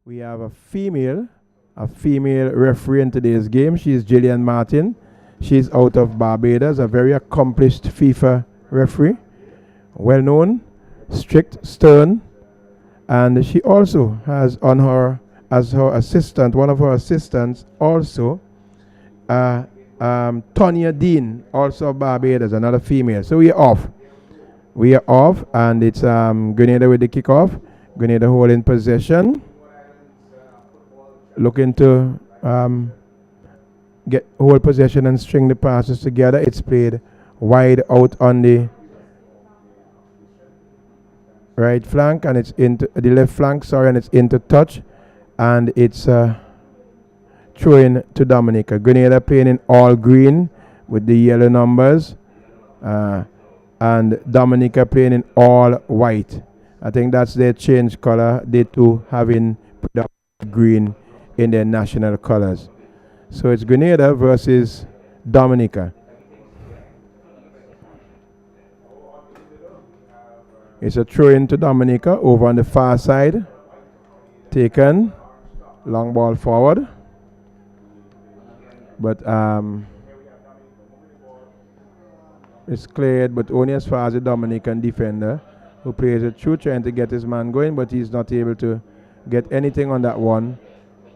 We have a female referee in today's game. She is Gillian Martin. She's out of Barbados, a very accomplished FIFA referee, well known, strict, stern, and she also has on her as her assistant, one of her assistants also, Tonya Dean, also of Barbados, another female. So we are off. We are off, and it's Grenada with the kickoff. Grenada holding possession, looking to get hold possession and string the passes together. It's played wide out on the right flank, and it's into the left flank, sorry, and it's into touch, and it's throwing to Dominica. Grenada playing in all green with the yellow numbers, and Dominica playing in all white. I think that's their change color. They too having green in their national colors. So it's Grenada versus Dominica. It's a throw in to Dominica over on the far side. Taken. Long ball forward. But it's cleared, but only as far as the Dominican defender who plays it through, trying to get his man going, but he's not able to get anything on that one.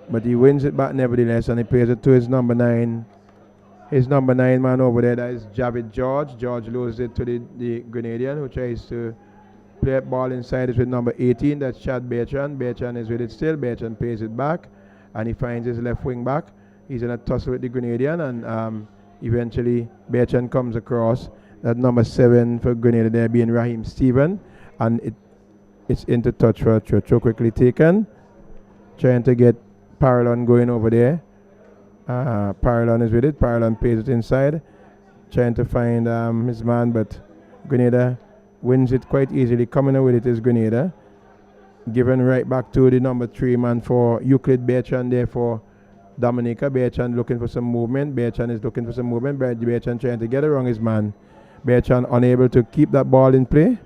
But he wins it back nevertheless, and he plays it to his number 9. His number 9 man over there, that is Javid George. George loses it to the Grenadian, who tries to play a ball inside it with number 18. That's Chad Bertrand. Bertrand is with it still. Bertrand plays it back, and he finds his left wing back. He's in a tussle with the Grenadian, and eventually Bertrand comes across. That number 7 for Grenada there being Raheem Stephen, and it's into touch for a throw. Quickly taken. Trying to get Paralon going over there. Paralon is with it. Paralon plays it inside. Trying to find his man, but Grenada wins it quite easily. Coming out with it is Grenada. Given right back to the number 3 man for Euclid Bertrand there for Dominica. Bertrand looking for some movement. Bertrand is looking for some movement. Bertrand trying to get around his man. Bertrand unable to keep that ball in play,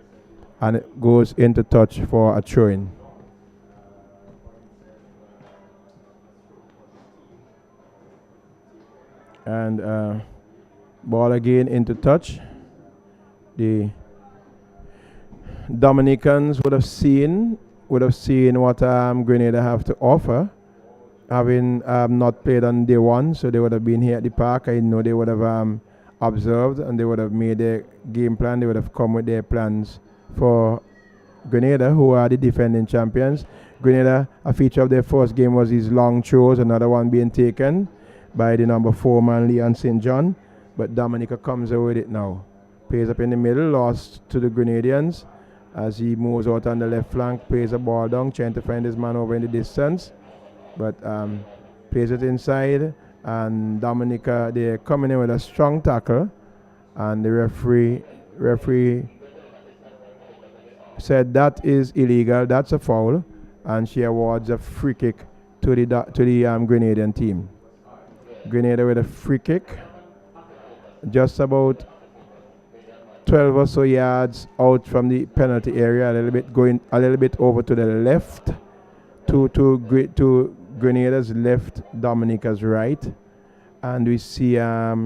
and it goes into touch for a throw-in. And ball again into touch. The Dominicans would have seen what Grenada have to offer, having not played on day one, so they would have been here at the park. I know they would have observed, and they would have made their game plan. They would have come with their plans for Grenada, who are the defending champions. Grenada, a feature of their first game was these long throws, another one being taken by the number 4 man, Leon St. John. But Dominica comes away with it now. Plays up in the middle, lost to the Grenadians as he moves out on the left flank, plays a ball down, trying to find his man over in the distance. But plays it inside, and Dominica, they're coming in with a strong tackle, and the referee said that is illegal, that's a foul, and she awards a free kick to the Grenadian team. Grenada with a free kick, just about 12 or so yards out from the penalty area, going a little bit over to the left, to Grenada's left, Dominica's right, and we see a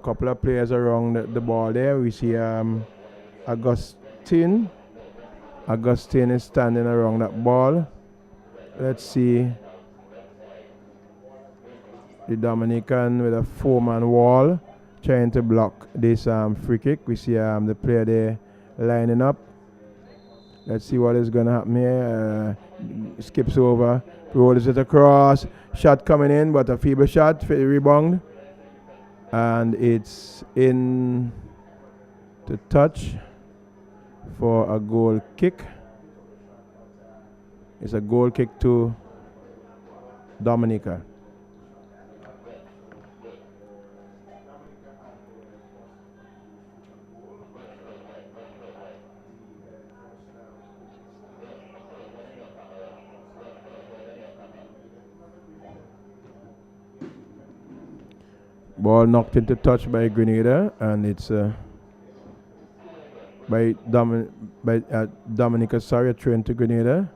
couple of players around the ball there. We see Augustine is standing around that ball. Let's see the Dominican with a 4-man wall trying to block this free kick. We see the player there lining up. Let's see what is going to happen here. Skips over, rolls it across. Shot coming in, but a feeble shot for the rebound. And it's in to touch for a goal kick. It's a goal kick to Dominica. Ball knocked into touch by Grenada, and it's by Dominica, sorry, a throw into Grenada.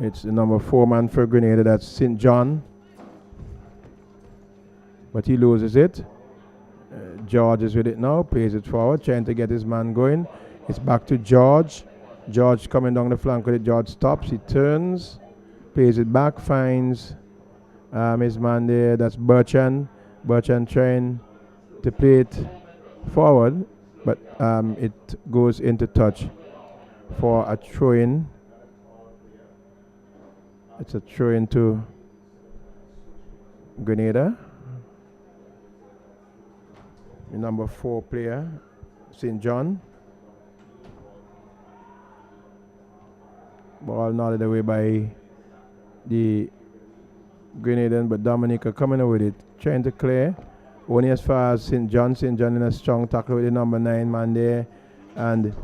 It's the number 4 man for Grenada, that's St. John. But he loses it. George is with it now, plays it forward, trying to get his man going. It's back to George. George coming down the flank with it. George stops, he turns, plays it back, finds his man there, that's Bertrand. Bertrand trying to play it forward, but it goes into touch for a throw-in. It's a throw-in to Grenada. The number 4 player, St. John. Ball nodded away by the Grenadian, but Dominica coming up with it, trying to clear. Only as far as St. John. St. John in a strong tackle with the number 9 man there. And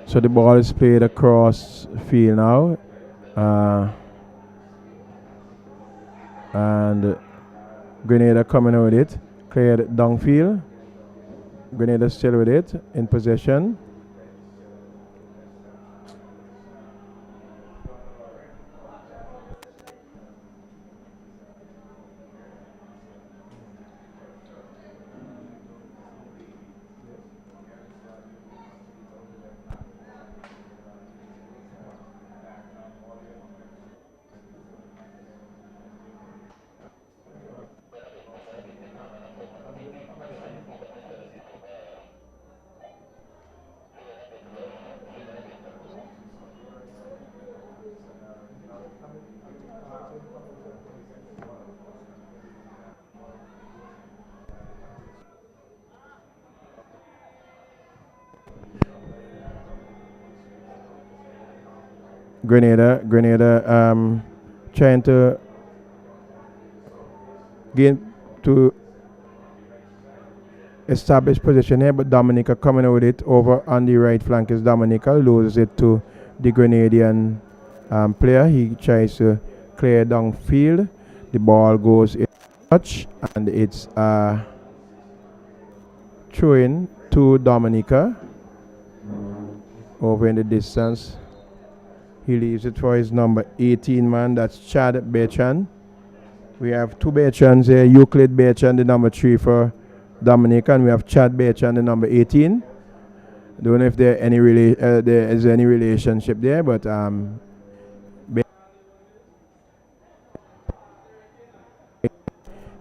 so the ball is played across field now. And Grenada coming out with it. Cleared downfield. Grenada still with it in possession. Grenada trying to gain to establish position here, but Dominica coming out with it over on the right flank is Dominica, loses it to the Grenadian player. He tries to clear downfield. The ball goes in touch, and it's throw in to Dominica over in the distance. He leaves it for his number 18 man, that's Chad Bertrand. We have 2 Bertrands here, Euclid Bertrand, the number 3 for Dominica, and we have Chad Bertrand, the number 18. Don't know if there is any relationship there, but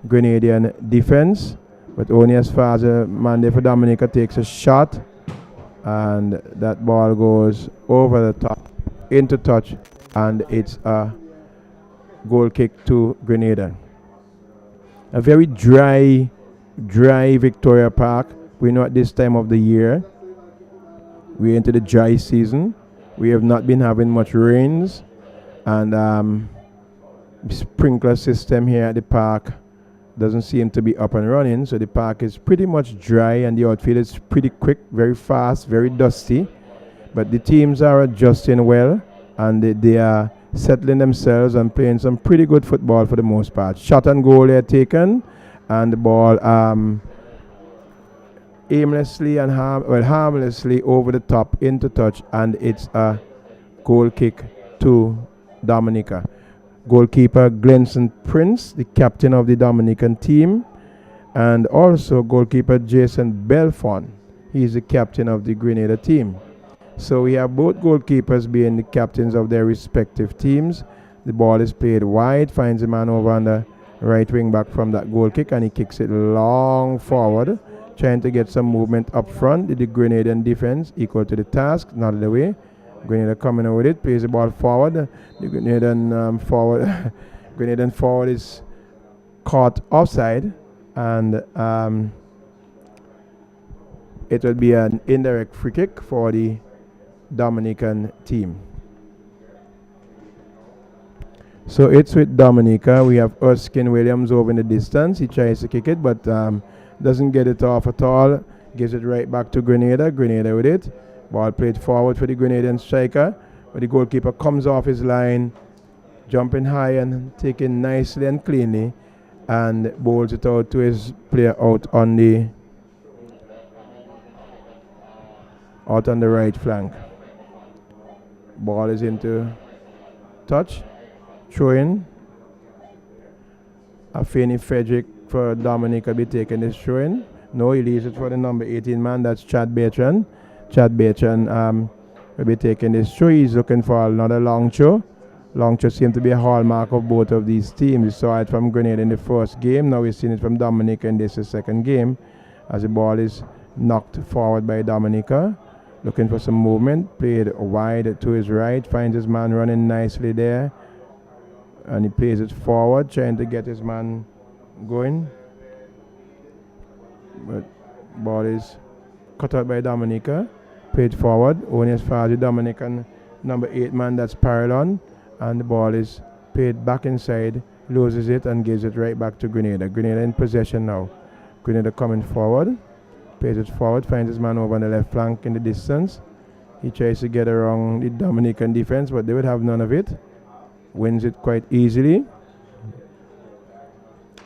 Grenadian defense, but only as far as a man there for Dominica takes a shot, and that ball goes over the top into touch, and it's a goal kick to Grenada. A very dry Victoria Park. We know at this time of the year we're into the dry season. We have not been having much rains, and the sprinkler system here at the park doesn't seem to be up and running, so the park is pretty much dry, and the outfield is pretty quick, very fast, very dusty. But the teams are adjusting well, and they are settling themselves and playing some pretty good football for the most part. Shot and goal here taken, and the ball aimlessly and harmlessly over the top into touch, and it's a goal kick to Dominica. Goalkeeper Glenson Prince, the captain of the Dominican team, and also goalkeeper Jason Belfon. He's the captain of the Grenada team. So we have both goalkeepers being the captains of their respective teams. The ball is played wide, finds a man over on the right wing back from that goal kick, and he kicks it long forward, trying to get some movement up front. The Grenadian defense equal to the task, not the way. Grenada coming over with it, plays the ball forward. The Grenadian forward, Grenadian forward is caught offside, and it will be an indirect free kick for the Dominican team. So it's with Dominica. We have Erskine Williams over in the distance. He tries to kick it, but doesn't get it off at all. Gives it right back to Grenada. Grenada with it. Ball played forward for the Grenadian striker, but the goalkeeper comes off his line, jumping high and taking nicely and cleanly, and bowls it out to his player out on the right flank. Ball is into touch. Throw in. Afeni Frederick for Dominica be taking this throw in. No, he leaves it for the number 18 man. That's Chad Bertrand. Chad Bertrand will be taking this throw. He's looking for another long throw. Long throw seems to be a hallmark of both of these teams. We saw it from Grenada in the first game. Now we've seen it from Dominica in this second game, as the ball is knocked forward by Dominica. Looking for some movement. Played wide to his right. Finds his man running nicely there. And he plays it forward, trying to get his man going. But ball is cut out by Dominica. Played forward, only as far as the Dominican number 8 man, that's Parallon. And the ball is played back inside, loses it and gives it right back to Grenada. Grenada in possession now. Grenada coming forward. Plays it forward, finds his man over on the left flank in the distance. He tries to get around the Dominican defense, but they would have none of it. Wins it quite easily.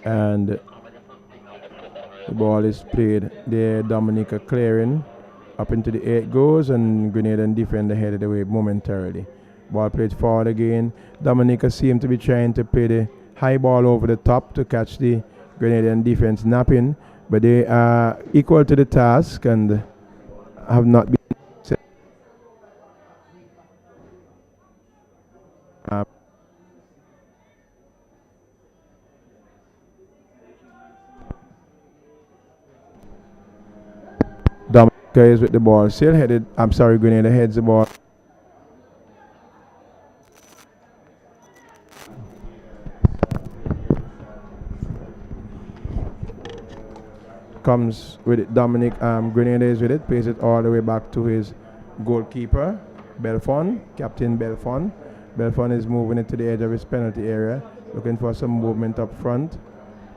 And the ball is played there. Dominica clearing up into the 8 goes, and Grenadian defender headed away momentarily. Ball played forward again. Dominica seemed to be trying to play the high ball over the top to catch the Grenadian defense napping, but they are equal to the task and have not been set. Dominica is with the ball still headed. Grenada heads the ball. Comes with it. Grenada is with it. Plays it all the way back to his goalkeeper, Belfon, Captain Belfon. Belfon is moving it to the edge of his penalty area, looking for some movement up front,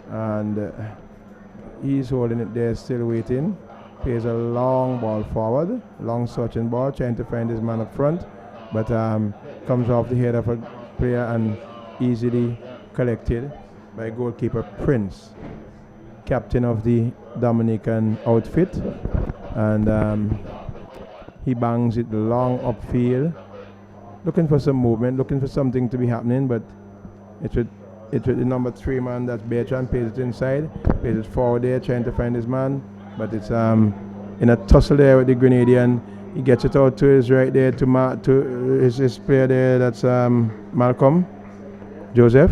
and he's holding it there, still waiting. Plays a long ball forward, long searching ball, trying to find his man up front, but comes off the head of a player and easily collected by goalkeeper Prince, captain of the Dominican outfit, and he bangs it long upfield, looking for some movement, looking for something to be happening, but it's with the number 3 man, that's Bertrand. Plays it inside, plays it forward there, trying to find his man, but it's in a tussle there with the Grenadian. He gets it out to his right there to his player there, that's Malcolm Joseph.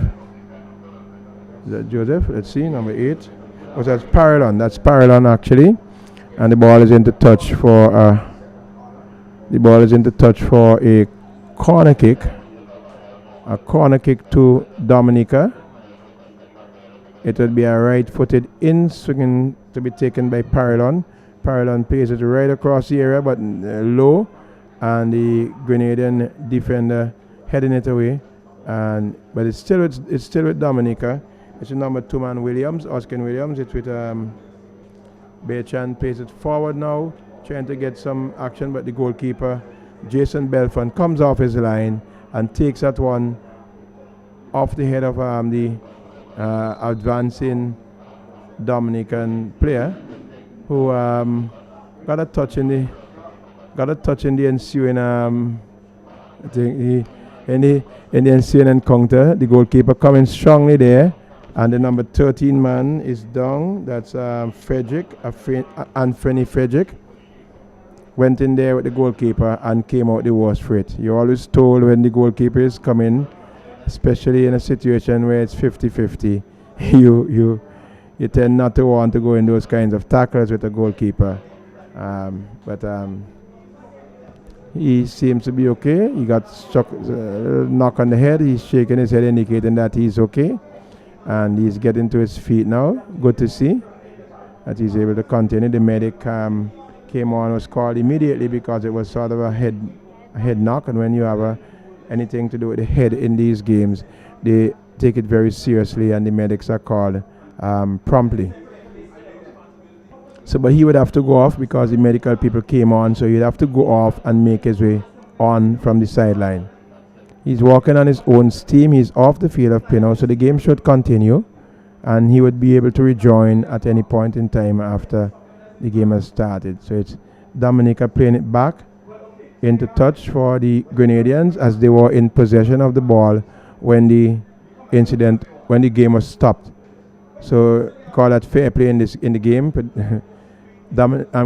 Is that Joseph? Let's see, number 8. Oh, that's Parallon. That's Parallon actually, and the ball is into touch for a corner kick. A corner kick to Dominica. It will be a right-footed in swinging to be taken by Parallon. Parallon plays it right across the area, but low, and the Grenadian defender heading it away. But it's still with Dominica. It's the number 2 man Williams, Erskine Williams. It's with Bertrand. Plays it forward now, trying to get some action, but the goalkeeper Jason Belfon comes off his line and takes that one off the head of the advancing Dominican player, who got a touch in the ensuing I think in the ensuing encounter. The goalkeeper coming strongly there, and the number 13 man is down. That's Frederick, Anthony Frederick. Went in there with the goalkeeper and came out the worst for it. You're always told when the goalkeeper is coming, especially in a situation where it's 50-50, you tend not to want to go in those kinds of tackles with a goalkeeper. But he seems to be okay. He got struck, knock on the head. He's shaking his head, indicating that he's okay, and he's getting to his feet now. Good to see that he's able to continue. The medic came on, was called immediately because it was sort of a head knock, and when you have anything to do with the head in these games, they take it very seriously, and the medics are called promptly. So, but he would have to go off because the medical people came on, so he'd have to go off and make his way on from the sideline. He's walking on his own steam. He's off the field of play now, so the game should continue, and he would be able to rejoin at any point in time after the game has started. So it's Dominica playing it back into touch for the Grenadians as they were in possession of the ball when the game was stopped. So call that fair play in the game. But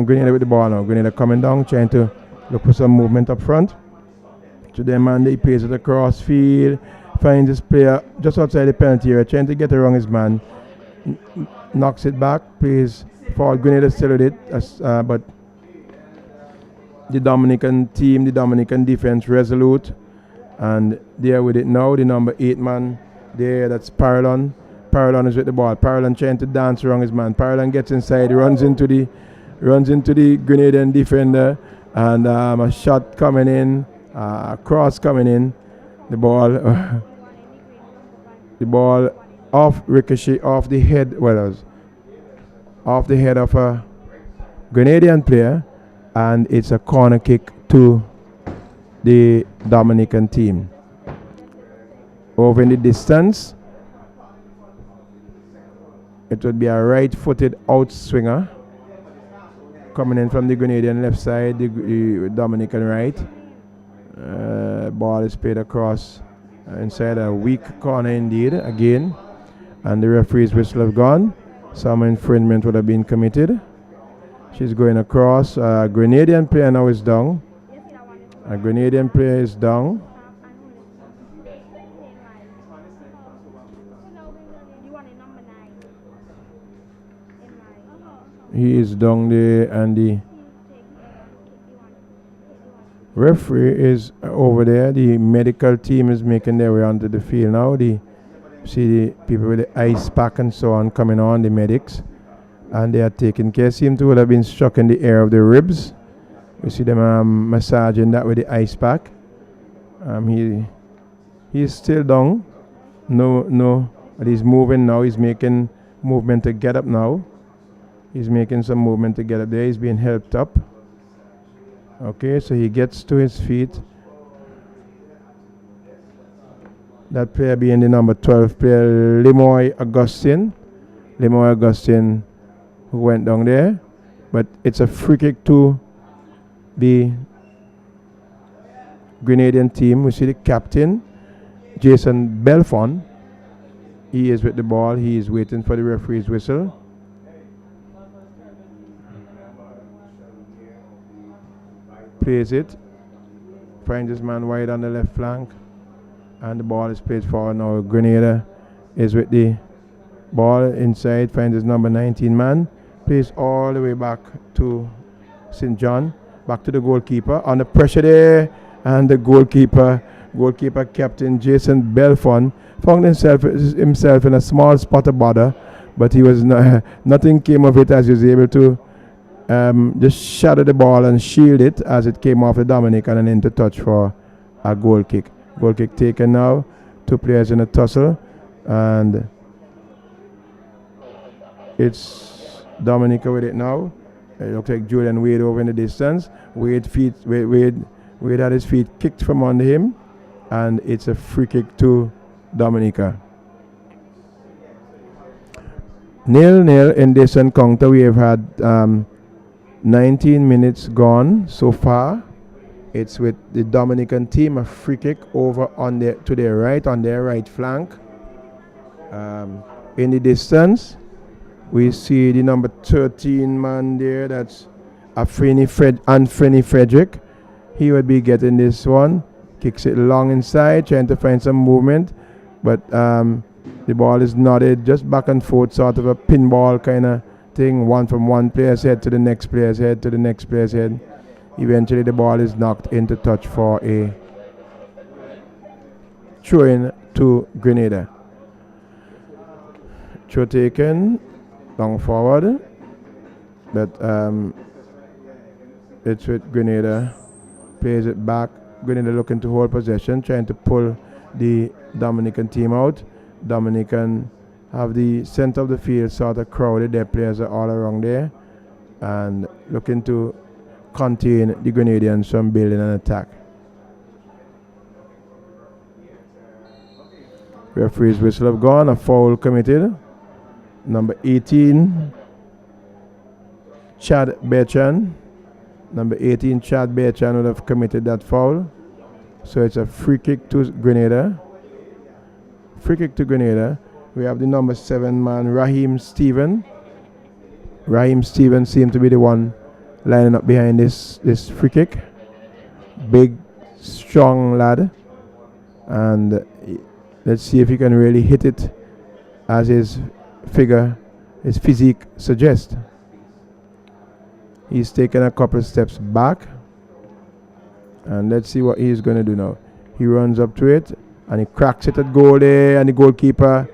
Grenada with the ball now. Grenada coming down, trying to look for some movement up front. To their man, he plays it across field, finds his player just outside the penalty area, trying to get around his man. Knocks it back, plays forward. Grenada still with it, but the Dominican team, the Dominican defense resolute, and they are with it now. The number 8 man there, that's Parolon. Parolon is with the ball. Parolon trying to dance around his man. Parolon gets inside, runs into the Grenadian defender, and a shot coming in, a cross coming in. The ball off ricochet off the head. Off the head of a Grenadian player, and it's a corner kick to the Dominican team. Over in the distance, it would be a right-footed outswinger coming in from the Grenadian left side, the Dominican right. Ball is played across inside a weak corner indeed again, and the referee's whistle have gone. Some infringement would have been committed. She's going across. A Grenadian player now is down. A Grenadian player is down. He is down there, and the referee is over there. The medical team is making their way onto the field now. See the people with the ice pack and so on coming on, the medics, and they are taking care. Seem to have been struck in the air of the ribs. We see them massaging that with the ice pack. He is still down. No, but he's moving now. He's making movement to get up now. He's making some movement to get up there. He's being helped up. Okay, so he gets to his feet. That player being the number 12 player, Lemoy Augustine. Lemoy Augustine, who went down there. But it's a free kick to the Grenadian team. We see the captain, Jason Belfon. He is with the ball. He is waiting for the referee's whistle. Plays it. Finds his man wide on the left flank. And the ball is played forward now. Grenada is with the ball inside. Finds his number 19 man. Plays all the way back to St. John. Back to the goalkeeper. Under pressure there. And the goalkeeper captain Jason Belfon found himself in a small spot of bother. But he was nothing came of it as he was able to just shatter the ball and shield it as it came off the Dominican and into touch for a goal kick. Goal kick taken now. 2 players in a tussle, and it's Dominica with it now. It looks like Julian Wade over in the distance. Wade had his feet kicked from under him, and it's a free kick to Dominica. 0-0 in this encounter. We have had 19 minutes gone so far. It's with the Dominican team, a free kick over to their right, on their right flank. In the distance, we see the number 13 man there. That's Anthony Frederick. He would be getting this one. Kicks it long inside, trying to find some movement. But The ball is nodded, just back and forth, sort of a pinball kind of thing, one from one player's head to the next player's head to the next player's head. Eventually the ball is knocked into touch for a throw-in to Grenada. Throw taken, long forward, but it's with Grenada, plays it back. Grenada looking to hold possession, trying to pull the Dominican team out. Dominican have the center of the field sort of crowded. Their players are all around there and looking to contain the Grenadians from building an attack. Referee's whistle have gone, a foul committed. Number 18, Chad Berchan. Number 18, Chad Berchan would have committed that foul. So it's a free kick to Grenada. Free kick to Grenada. We have the number 7 man, Raheem Steven. Raheem Steven seemed to be the one lining up behind this free kick. Big, strong lad. And let's see if he can really hit it as his physique suggests. He's taken a couple of steps back. And let's see what he's going to do now. He runs up to it and he cracks it at goal there. And the goalkeeper,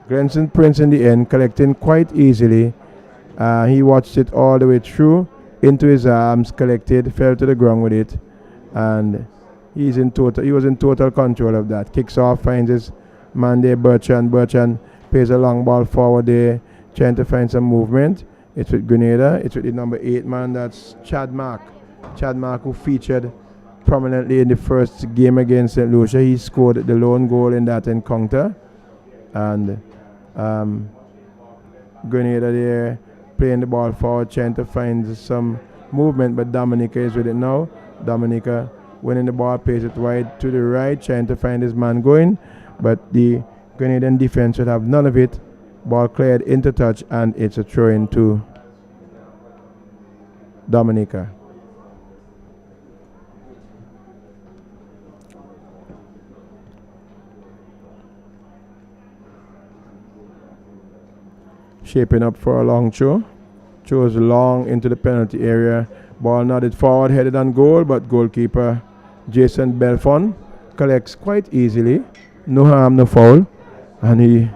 Glenson Prince in the end, collecting quite easily. He watched it all the way through, into his arms, collected, fell to the ground with it. And he was in total control of that. Kicks off, finds his man there, Berchan. Berchan plays a long ball forward there, trying to find some movement. It's with Grenada. It's with the number 8 man, that's Chad Mark. Chad Mark, who featured prominently in the first game against St. Lucia. He scored the lone goal in that encounter. And Grenada there playing the ball forward, trying to find some movement, but Dominica is with it now. Dominica winning the ball, plays it wide to the right, trying to find his man going, but the Grenadian defense should have none of it. Ball cleared into touch, and it's a throw-in to Dominica. Shaping up for a long throw. Throws long into the penalty area. Ball nodded forward, headed on goal, but goalkeeper Jason Belfon collects quite easily. No harm, no foul. And he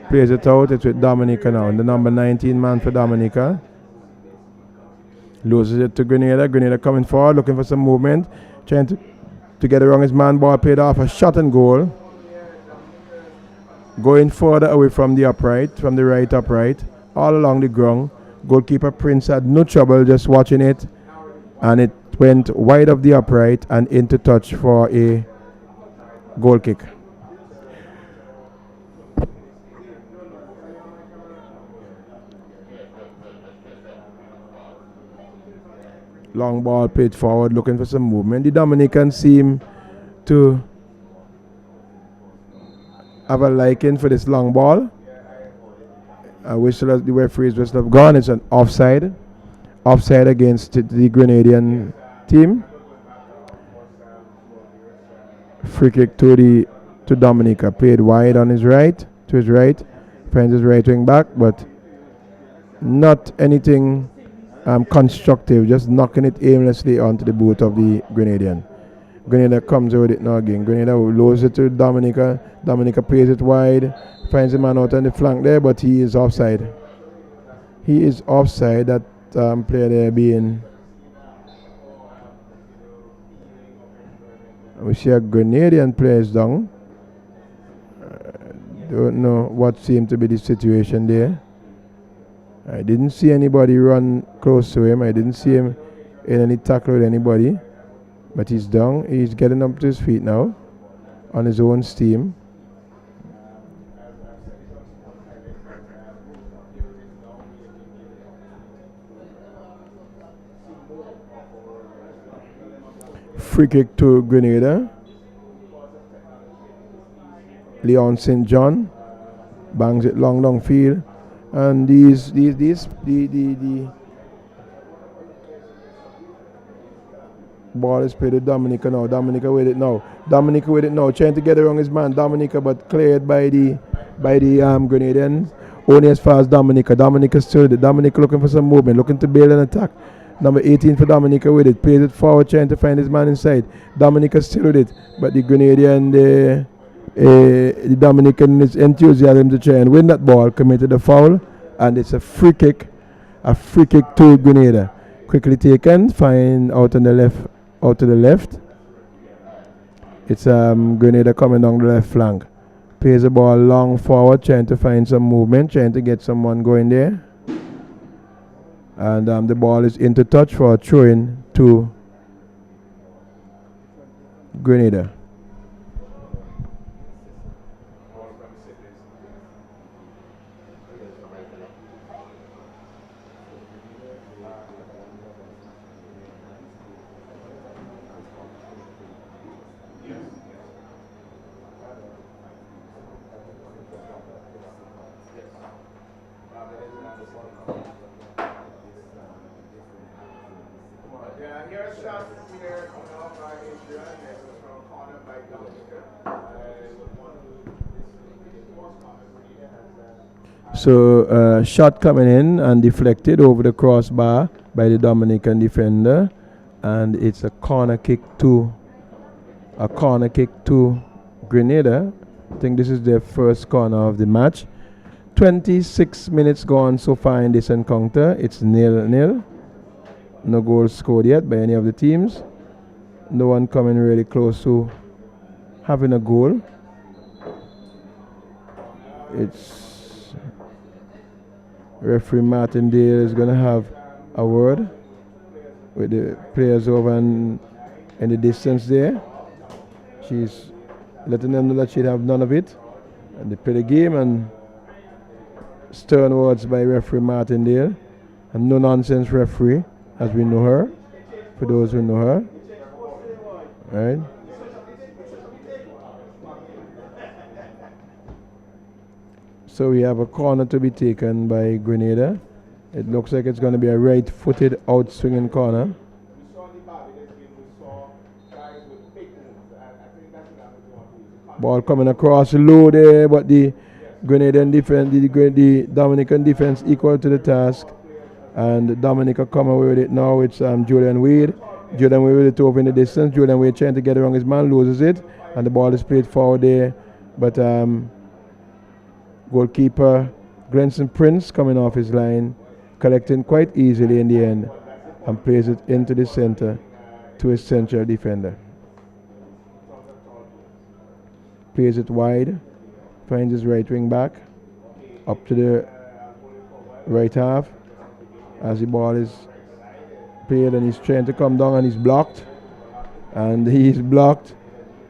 plays it out. It's with Dominica now. The number 19 man for Dominica. Loses it to Grenada. Grenada coming forward, looking for some movement. Trying to get around his man. Ball played off, a shot and goal. Going further away from the upright, from the right upright, all along the ground. Goalkeeper Prince had no trouble just watching it, and it went wide of the upright and into touch for a goal kick. Long ball played forward, looking for some movement. The Dominicans seem to have a liking for this long ball. The referee's whistle have gone. It's an offside. Offside against the Grenadian team. Free kick to Dominica. Played wide on his right, to his right. Finds his right wing back, but not anything constructive. Just knocking it aimlessly onto the boot of the Grenadian. Grenada comes with it now again. Grenada lowers it to Dominica. Dominica plays it wide. Finds a man out on the flank there, but he is offside. He is offside. That player there being... We see a Grenadian player is down. Don't know what seemed to be the situation there. I didn't see anybody run close to him. I didn't see him in any tackle with anybody. But he's down. He's getting up to his feet now on his own steam. Free kick to Grenada. Leon St. John bangs it long downfield, and the Ball is played to Dominica now. Dominica with it now. Dominica with it now. Trying to get around his man. Dominica, but cleared by the Grenadians. Only as far as Dominica. Dominica still with it. Dominica looking for some movement. Looking to build an attack. Number 18 for Dominica with it. Plays it forward, trying to find his man inside. Dominica still with it. But the Grenadian, the Dominican is enthusiasm to try and win that ball. Committed a foul. And it's a free kick. A free kick to Grenada. Quickly taken. Find out on the left. Out to the left. It's Grenada coming down the left flank. Plays the ball long forward, trying to find some movement, trying to get someone going there. And the ball is into touch for a throw-in to Grenada. So shot coming in and deflected over the crossbar by the Dominican defender, and it's a corner kick to Grenada. I think this is their first corner of the match. 26 minutes gone so far in this encounter. It's 0-0. No goals scored yet by any of the teams. No one coming really close to having a goal. It's referee Martindale is going to have a word with the players over in the distance there. She's letting them know that she'd have none of it. And they play the game, and stern words by referee Martindale. And no nonsense referee, as we know her, for those who know her. Right? So we have a corner to be taken by Grenada. It looks like it's going to be a right-footed out-swinging corner. Ball coming across low there, but the Grenadian defense, the Dominican defense equal to the task. And Dominica come away with it now. It's Julian Wade. Julian Wade with it over in the distance. Julian Wade trying to get around his man, loses it. And the ball is played forward there. But goalkeeper Glenson Prince coming off his line, collecting quite easily in the end, and plays it into the center to his central defender. Plays it wide, finds his right wing back, up to the right half, as the ball is played, and he's trying to come down, and he's blocked. And he's blocked,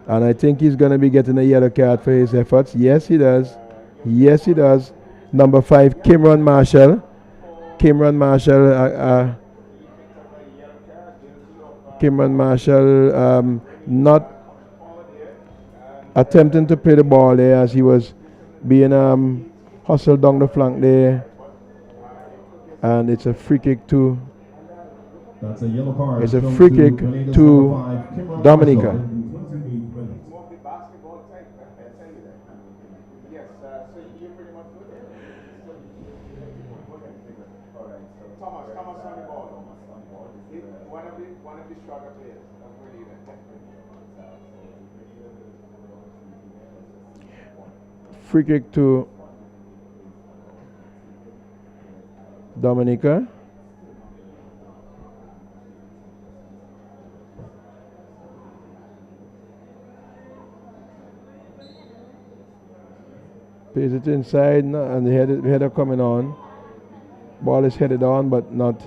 and I think he's going to be getting a yellow card for his efforts. Yes, he does. Yes, he does. Number 5, Kimron Marshall. Kimron Marshall not attempting to play the ball there, as he was being hustled down the flank there. And it's a free kick to That's a yellow card. It's a free kick to Dominica. Free kick to Dominica. Plays it inside, and the header coming on. Ball is headed on, but not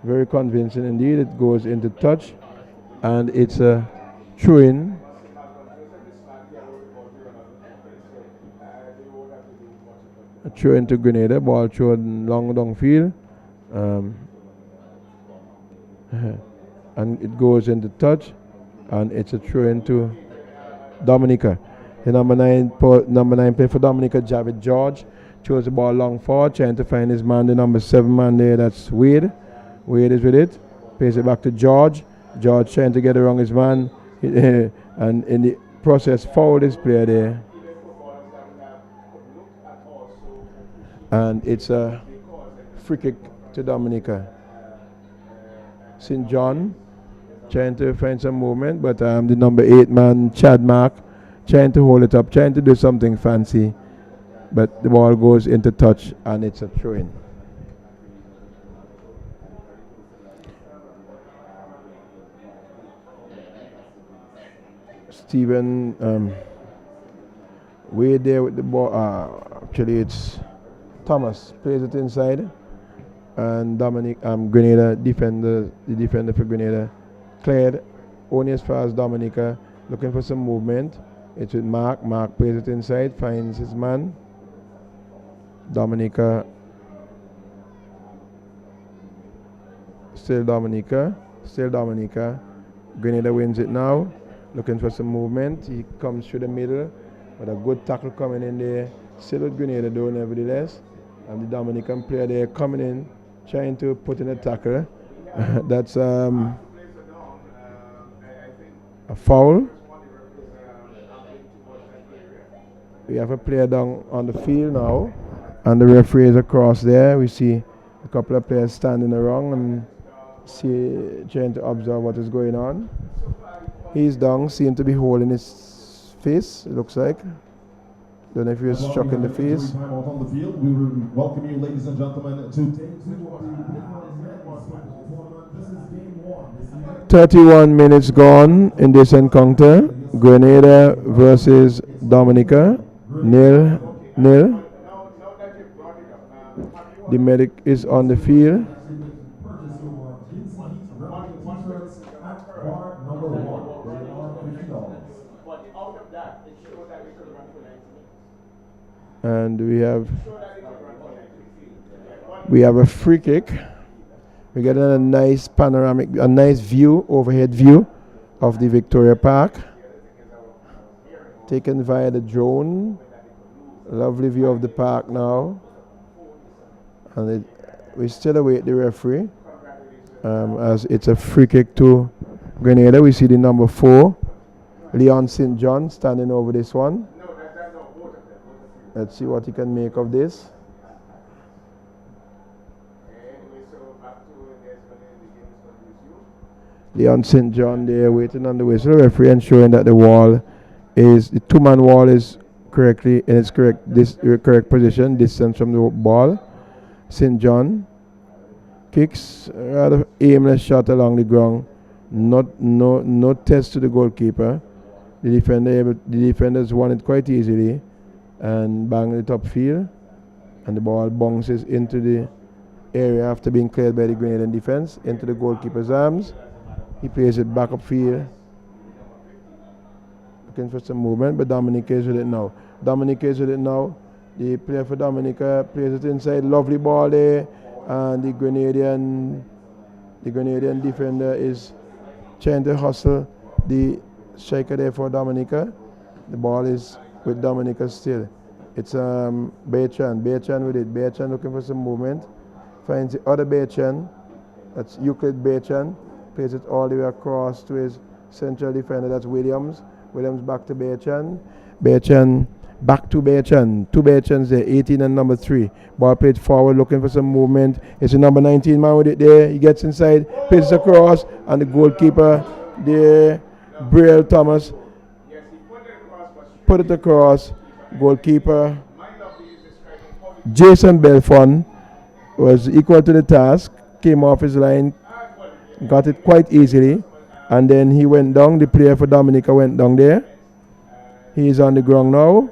very convincing indeed. It goes into touch, and it's a throw-in. A throw into Grenada. Ball thrown long downfield, and it goes into touch, and it's a throw into Dominica. The number 9 play for Dominica, Javid George, throws the ball long forward, trying to find his man, the number 7 man there. That's Wade. Wade is with it. Plays it back to George. George trying to get around his man, and in the process fouled his player there. And it's a free kick to Dominica. St. John trying to find some movement, but the number 8 man, Chad Mark, trying to hold it up, trying to do something fancy. But the ball goes into touch and it's a throw in. Stephen way there with the ball. Actually, it's Thomas plays it inside, and Dominic Grenada the defender for Grenada cleared only as far as Dominica, looking for some movement. It's with Mark. Mark plays it inside, finds his man. Dominica, still Dominica. Grenada wins it now, looking for some movement. He comes through the middle, but a good tackle coming in there. Still with Grenada though, nevertheless. And the Dominican player there coming in, trying to put in a tackle. That's a foul. We have a player down on the field now, and the referee is across there. We see a couple of players standing around and trying to observe what is going on. He's down, seems to be holding his face, it looks like. Don't know if he was struck in the face. We will welcome you, ladies and gentlemen, to day 31 minutes gone in this encounter. Grenada versus Dominica. 0-0. The medic is on the field. And we have a free kick. We get a nice panoramic, a nice view, overhead view of the Victoria Park, taken via the drone. Lovely view of the park now, and we still await the referee as it's a free kick to Grenada. We see the number 4, Leon St. John, standing over this one. Let's see what he can make of this. Leon St. John there waiting on the whistle. Referee ensuring that the 2-man wall is correctly in its correct position, distance from the ball. St. John kicks a rather aimless shot along the ground. No test to the goalkeeper. The defenders won it quite easily and bang it upfield, and the ball bounces into the area after being cleared by the Grenadian defense into the goalkeeper's arms. He plays it back upfield, looking for some movement, but Dominica is with it now. The player for Dominica plays it inside. Lovely ball there, and the Grenadian defender is trying to hustle the striker there for Dominica. The ball is with Dominica still. It's Bertrand with it. Bertrand looking for some movement. Finds the other Bertrand. That's Euclid Bertrand. Plays it all the way across to his central defender. That's Williams. Williams back to Bertrand. Bertrand back to Bertrand. 2 Bertrands there, 18 and number 3. Ball played forward, looking for some movement. It's the number 19 man with it there. He gets inside, plays it across, and the goalkeeper there, Brielle Thomas, put it across. Goalkeeper Jason Belfon was equal to the task, came off his line, got it quite easily, and then he went down. The player for Dominica went down there. He is on the ground now,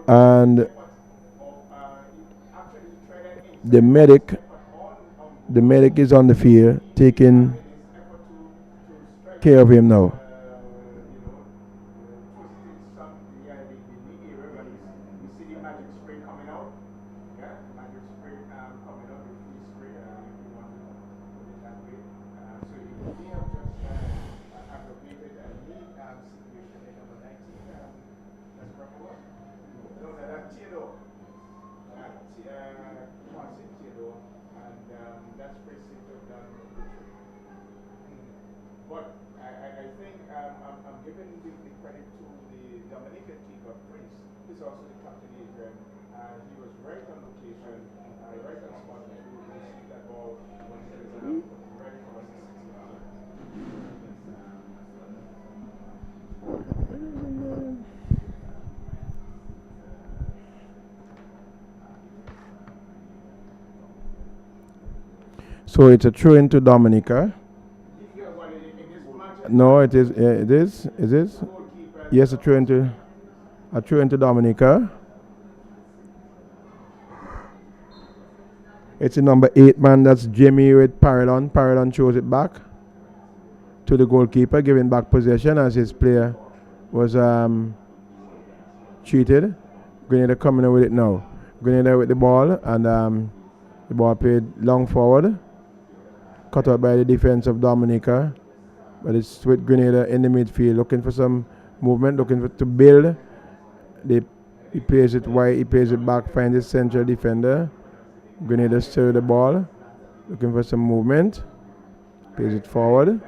and the medic is on the field taking care of him now. So it's a throw into Dominica. No, it is. It is. It is. Yes, a throw into Dominica. It's a number 8 man. That's Jimmy with Parallon. Parallon throws it back to the goalkeeper, giving back possession as his player was cheated. Grenada coming in with it now. Grenada with the ball, and the ball played long forward. Cut out by the defense of Dominica. But it's with Grenada in the midfield, looking for some movement, looking to build. He plays it wide, he plays it back, finds his central defender. Grenada still the ball, looking for some movement. Plays it forward.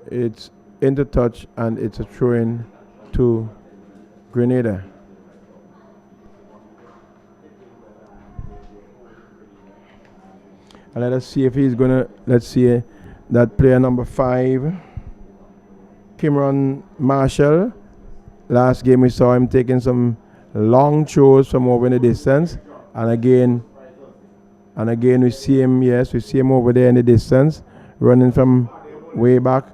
It's into touch, and it's a throw-in to Grenada. And let us see if he's gonna. Let's see that player number 5, Cameron Marshall. Last game we saw him taking some long throws from over in the distance, and again we see him. Yes, we see him over there in the distance, running from way back,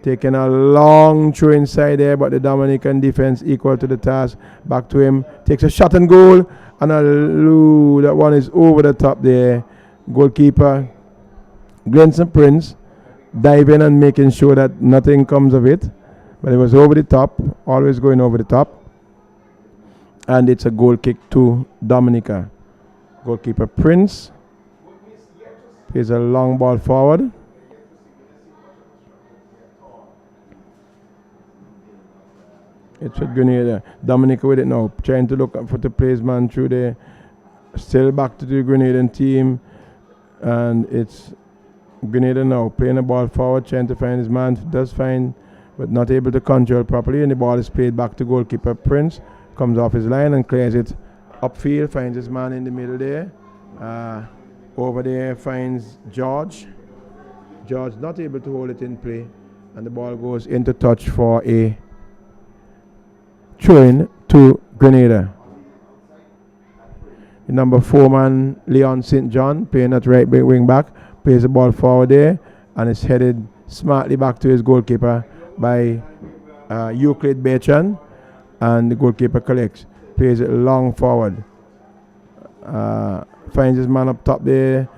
taking a long throw inside there, but the Dominican defense equal to the task. Back to him, takes a shot and goal, and that one is over the top there. Goalkeeper Glenson Prince diving and making sure that nothing comes of it, but it was over the top, always going over the top, and it's a goal kick to Dominica. Goalkeeper Prince plays a long ball forward. It's with Grenada. Dominica with it now, trying to look for the plays man through there. Still back to the Grenadian team. And it's Grenada now playing the ball forward, trying to find his man. Does find, but not able to control properly. And the ball is played back to goalkeeper Prince. Comes off his line and clears it upfield. Finds his man in the middle there. Over there finds George. George not able to hold it in play. And the ball goes into touch for a throw-in to Grenada. The number 4 man, Leon St. John, playing at right wing back, plays the ball forward there, and it's headed smartly back to his goalkeeper by Euclid Bertrand, and the goalkeeper collects, plays it long forward, finds his man up top there,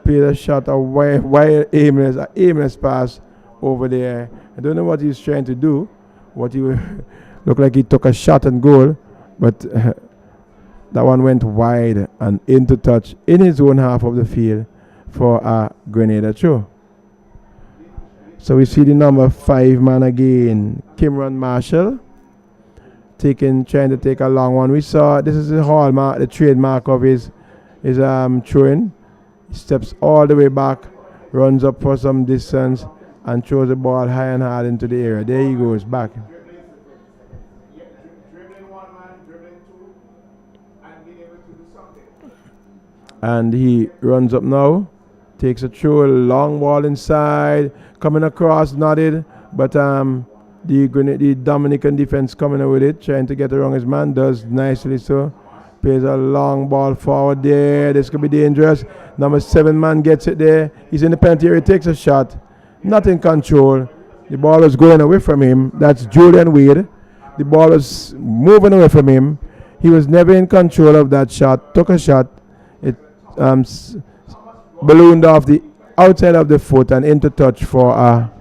plays a shot, a wide aimless pass over there. I don't know what he's trying to do. What he looked like he took a shot and goal, but that one went wide and into touch in his own half of the field for a Grenada throw. So we see the number 5 man again, Cameron Marshall, trying to take a long one. We saw this is the hallmark, the trademark of his throwing. He steps all the way back, runs up for some distance, and throws the ball high and hard into the area. There he goes back. And he runs up now, takes a throw, a long ball inside, coming across, nodded, but the Dominican defense coming up with it, trying to get around his man, does nicely so. Plays a long ball forward there. This could be dangerous. Number 7 man gets it there. He's in the penalty area, takes a shot. Not in control. The ball is going away from him. That's Julian Wade. The ball is moving away from him. He was never in control of that shot. Took a shot. It ballooned off the outside of the foot and into touch for a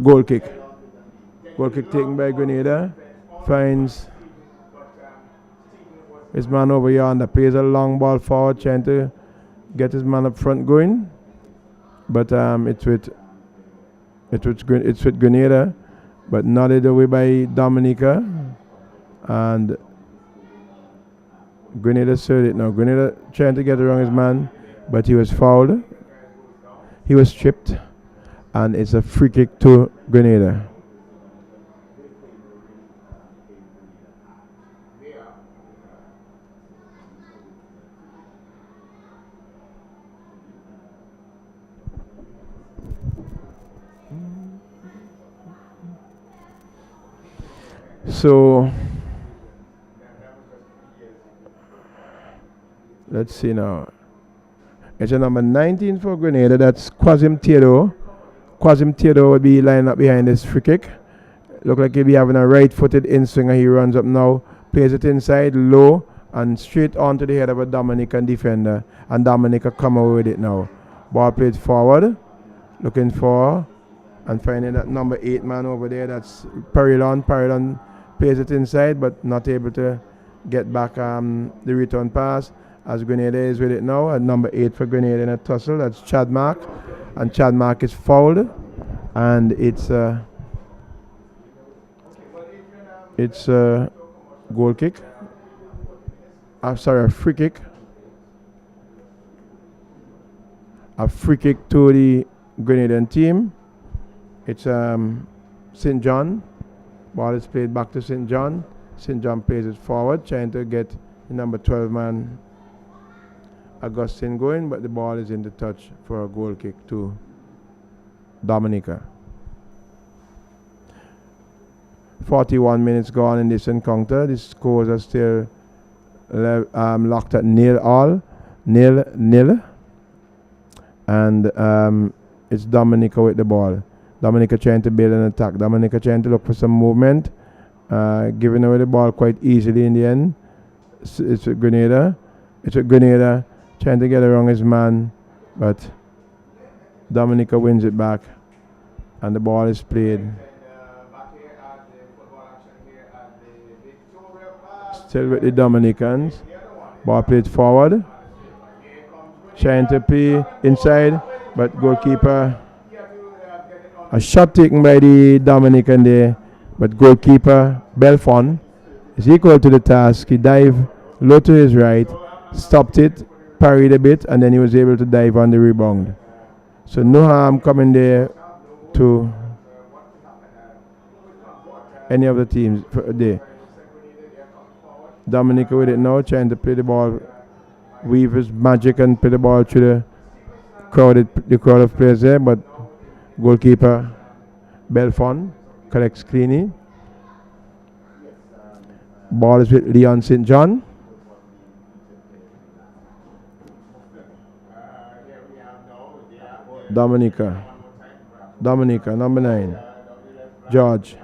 goal kick. Goal kick taken by Grenada. Finds his man over yonder. Plays a long ball forward, trying to get his man up front going. But it's with Grenada, but nodded away by Dominica. And Grenada served it now. Grenada trying to get around his man, but he was fouled. He was stripped, and it's a free kick to Grenada. So let's see now. It's a number 19 for Grenada. That's Quasim Theodore. Quasim Theodore would be lining up behind this free kick. Look like he'll be having a right-footed in-swinger. He runs up now, plays it inside, low, and straight onto the head of a Dominican defender. And Dominica come away with it now. Ball played forward, looking for, and finding that number 8 man over there. That's Perilon. Perilon plays it inside, but not able to get back the return pass. As Grenada is with it now, at number 8 for Grenada in a tussle. That's Chadmark, and Chadmark is fouled, and it's a goal kick. A free kick. A free kick to the Grenadian team. It's St. John. Ball is played back to St. John. St. John plays it forward, trying to get the number 12 man Augustine going, but the ball is in the touch for a goal kick to Dominica. 41 minutes gone in this encounter. The scores are still locked at 0-0. And it's Dominica with the ball. Dominica trying to build an attack. Dominica trying to look for some movement. Giving away the ball quite easily in the end. It's a Grenada. Trying to get around his man, but Dominica wins it back, and the ball is played. Still with the Dominicans. Ball played forward. Trying to play inside, but goalkeeper. A shot taken by the Dominican there, but goalkeeper Belfon is equal to the task. He dived low to his right, stopped it, parried a bit, and then he was able to dive on the rebound. So no harm coming there to any of the teams for a day. Dominica with it now, trying to play the ball, weave his magic and play the ball through the crowd of players there, but goalkeeper Belfon collects cleanly. Ball is with Leon St. John. Dominica, number 9. George.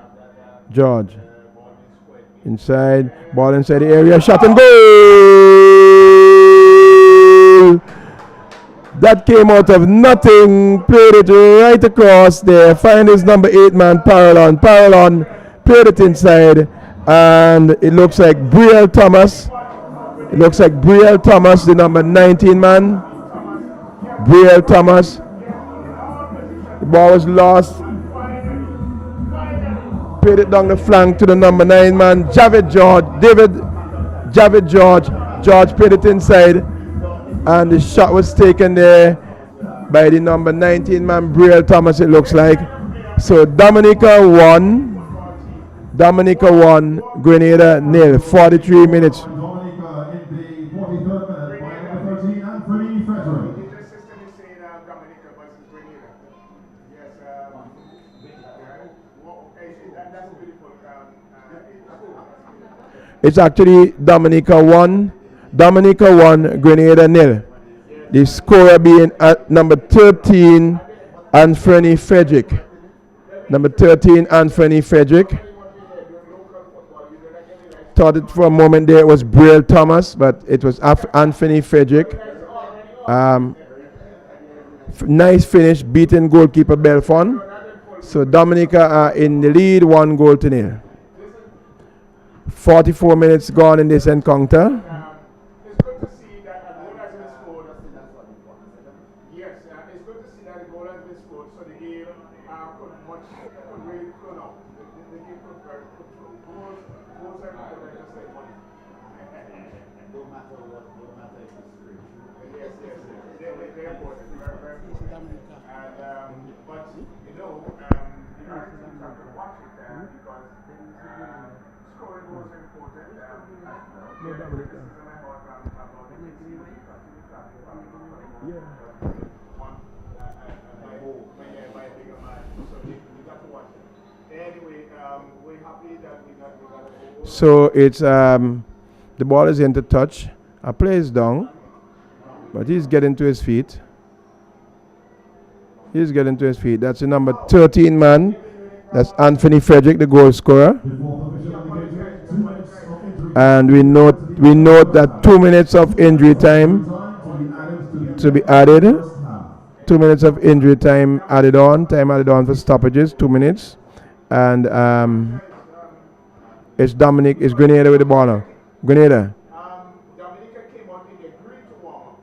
Inside, ball inside the area, shot and goal! That came out of nothing, played it right across there, find his number 8 man, Parallon, played it inside, and it looks like Brielle Thomas, the number 19 man, Brielle Thomas. The ball was lost. Played it down the flank to the number 9 man, Javid George. George played it inside, and the shot was taken there by the number 19 man, Brielle Thomas, it looks like. So Dominica 1, Grenada 0. 43 minutes. It's actually Dominica 1, Grenada 0. The scorer being at number 13, Anthony Frederick. Thought it for a moment there it was Brielle Thomas, but it was Anthony Frederick. Nice finish, beating goalkeeper Belfon. So Dominica are in the lead, 1-0. 44 minutes gone in this encounter. It's good to see that a goal has been scored. Yes, it's good to see that a goal has been scored, so the game could really turn out. The game could very quickly. Goals are important, just like money. No matter if it's free. Yes, yes, they're important, very, very important. And but you know, the other teams have to watch it because scoring goals are important. No double it. Criticism about the KC Yeah. one by a bigger man, so we got to watch it. Anyway, we're happy that we got a goal. So it's the ball is into touch. A play is down, but he's getting to his feet. He's getting to his feet. That's the number 13 man. That's Anthony Frederick, the goal scorer. And we note that 2 minutes of injury time to be added. 2 minutes of injury time added on. Time added on for stoppages. 2 minutes. And it's Grenada with the ball now. Grenada. Dominica came out in the green to warm up.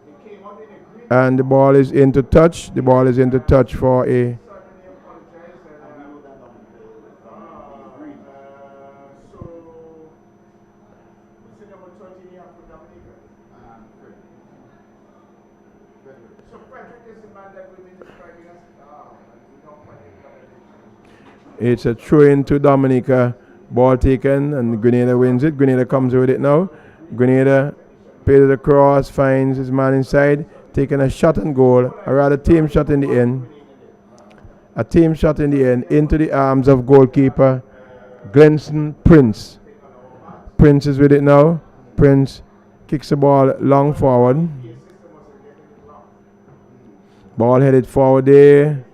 They came out in the green. And the ball is into touch. The ball is into touch for a. Certainly apologize. So, what's the number 13 you have for Dominica? So, Frederick is the man that we've been describing as. We don't want it. It's a throw into Dominica. Ball taken and Grenada wins it. Grenada comes with it now. Grenada plays it across, finds his man inside, taking a shot and goal, or rather team shot in the end. A team shot in the end into the arms of goalkeeper Glenson Prince. Prince is with it now. Prince kicks the ball long forward. Ball headed forward there.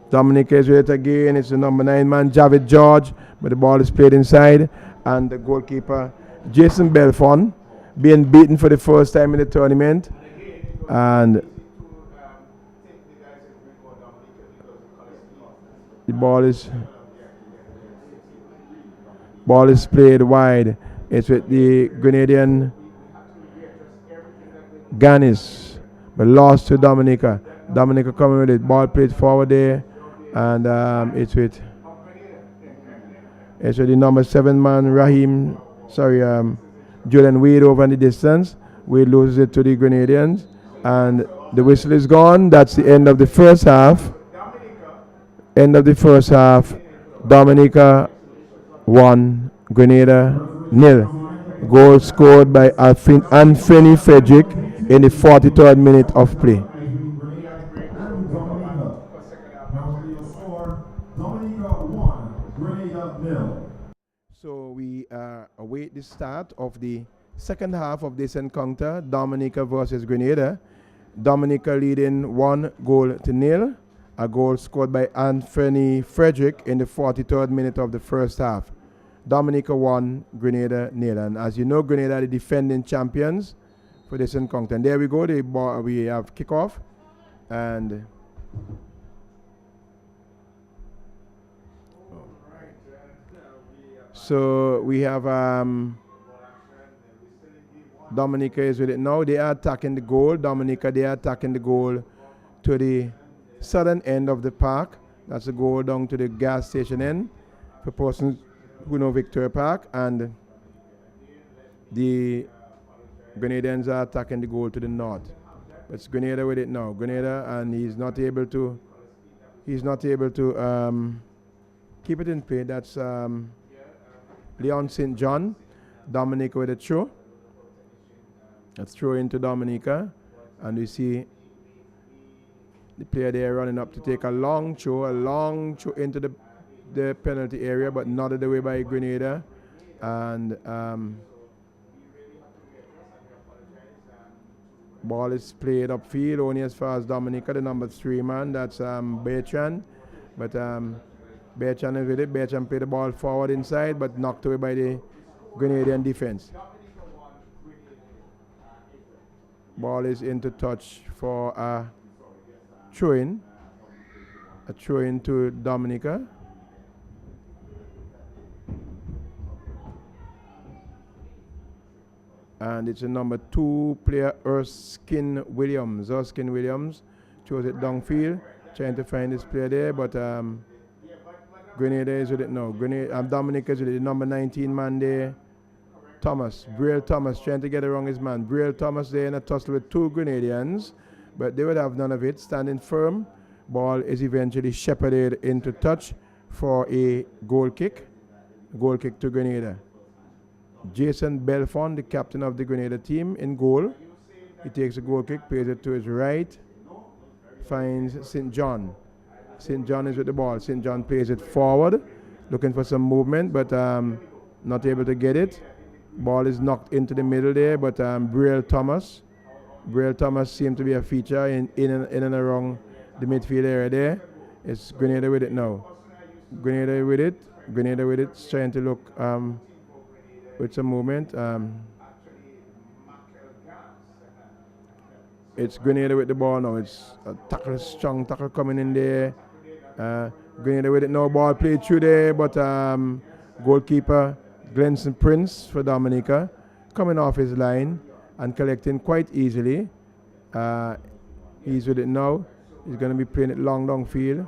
Dominica is with it again. It's the number 9 man, Javid George, but the ball is played inside. And the goalkeeper, Jason Belfon, being beaten for the first time in the tournament. And the ball is played wide. It's with the Grenadian Ganis, but lost to Dominica. Dominica coming with it. Ball played forward there. And it's with the number 7 man Julian Wade over in the distance. Wade loses it to the Grenadians, and the whistle is gone. That's the end of the first half. End of the first half. Dominica 1, Grenada 0. Goal scored by Anthony Frederick in the 43rd minute of play. So we await the start of the second half of this encounter, Dominica versus Grenada. Dominica leading 1-0. A goal scored by Anthony Frederick in the 43rd minute of the first half. Dominica 1, Grenada 0. And as you know, Grenada are the defending champions for this encounter. And there we go. We have kickoff. And so we have Dominica is with it now. They are attacking the goal. Dominica, they are attacking the goal to the southern end of the park. That's the goal down to the gas station end for persons who know Victoria Park. And the Grenadians are attacking the goal to the north. It's Grenada with it now. Grenada, and he's not able to keep it in play. That's Leon St. John. Dominica with a throw. Let's throw into Dominica. And we see the player there running up to take a long throw into the penalty area, but nodded away by Grenada. And ball is played upfield only as far as Dominica, the number 3 man. That's Bertrand. But Bertrand is with it. Bertrand played the ball forward inside, but knocked away by the Grenadian defense. Ball is into touch for a throw-in. A throw-in to Dominica. And it's a number 2 player, Erskine Williams. Erskine Williams throws it downfield, trying to find this player there, but Grenada is with it now. Dominica is with it, the number 19 man there. Thomas, Briel Thomas trying to get around his man. Briel Thomas there in a tussle with two Grenadians, but they would have none of it. Standing firm, ball is eventually shepherded into touch for a goal kick. Goal kick to Grenada. Jason Belfont, the captain of the Grenada team, in goal. He takes a goal kick, plays it to his right, finds St. John. St. John is with the ball. St. John plays it forward, looking for some movement, but not able to get it. Ball is knocked into the middle there, but Briel Thomas seemed to be a feature in and around the midfield area there. It's Grenada with it now. Grenada with it, trying to look with some movement. It's Grenada with the ball now. It's a strong tackle coming in there. Grenada with it now. Ball played through there, but goalkeeper Glenson Prince for Dominica coming off his line and collecting quite easily. He's with it now. He's going to be playing it long downfield.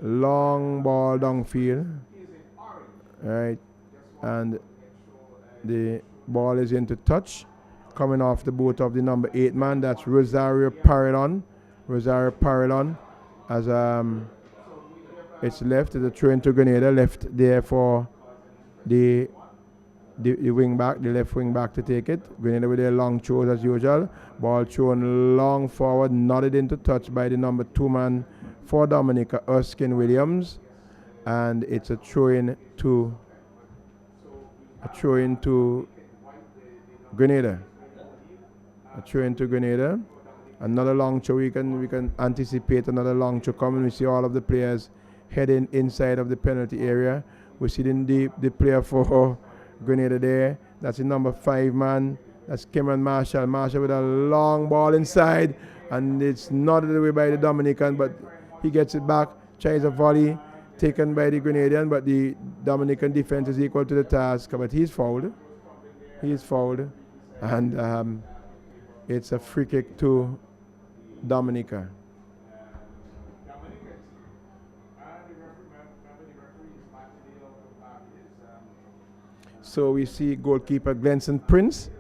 Long ball downfield. Right. And the ball is into touch. Coming off the boot of the number 8 man. That's Rosario Parelon. As it's left. It's a throw into Grenada. Left there for the wing back, the left wing back to take it. Grenada with their long throws as usual. Ball thrown long forward, nodded into touch by the number 2 man for Dominica, Erskine Williams. And it's a throw-in to Grenada. A throw-in to Grenada. Another long throw. We can anticipate another long throw coming. We see all of the players heading inside of the penalty area. We see the player for Grenada there. That's the number 5 man. That's Cameron Marshall. Marshall with a long ball inside. And it's nodded away by the Dominican, but he gets it back. Tries a volley taken by the Grenadian, but the Dominican defense is equal to the task. But he's fouled. And it's a free kick to Dominica. So we see goalkeeper Glenson Prince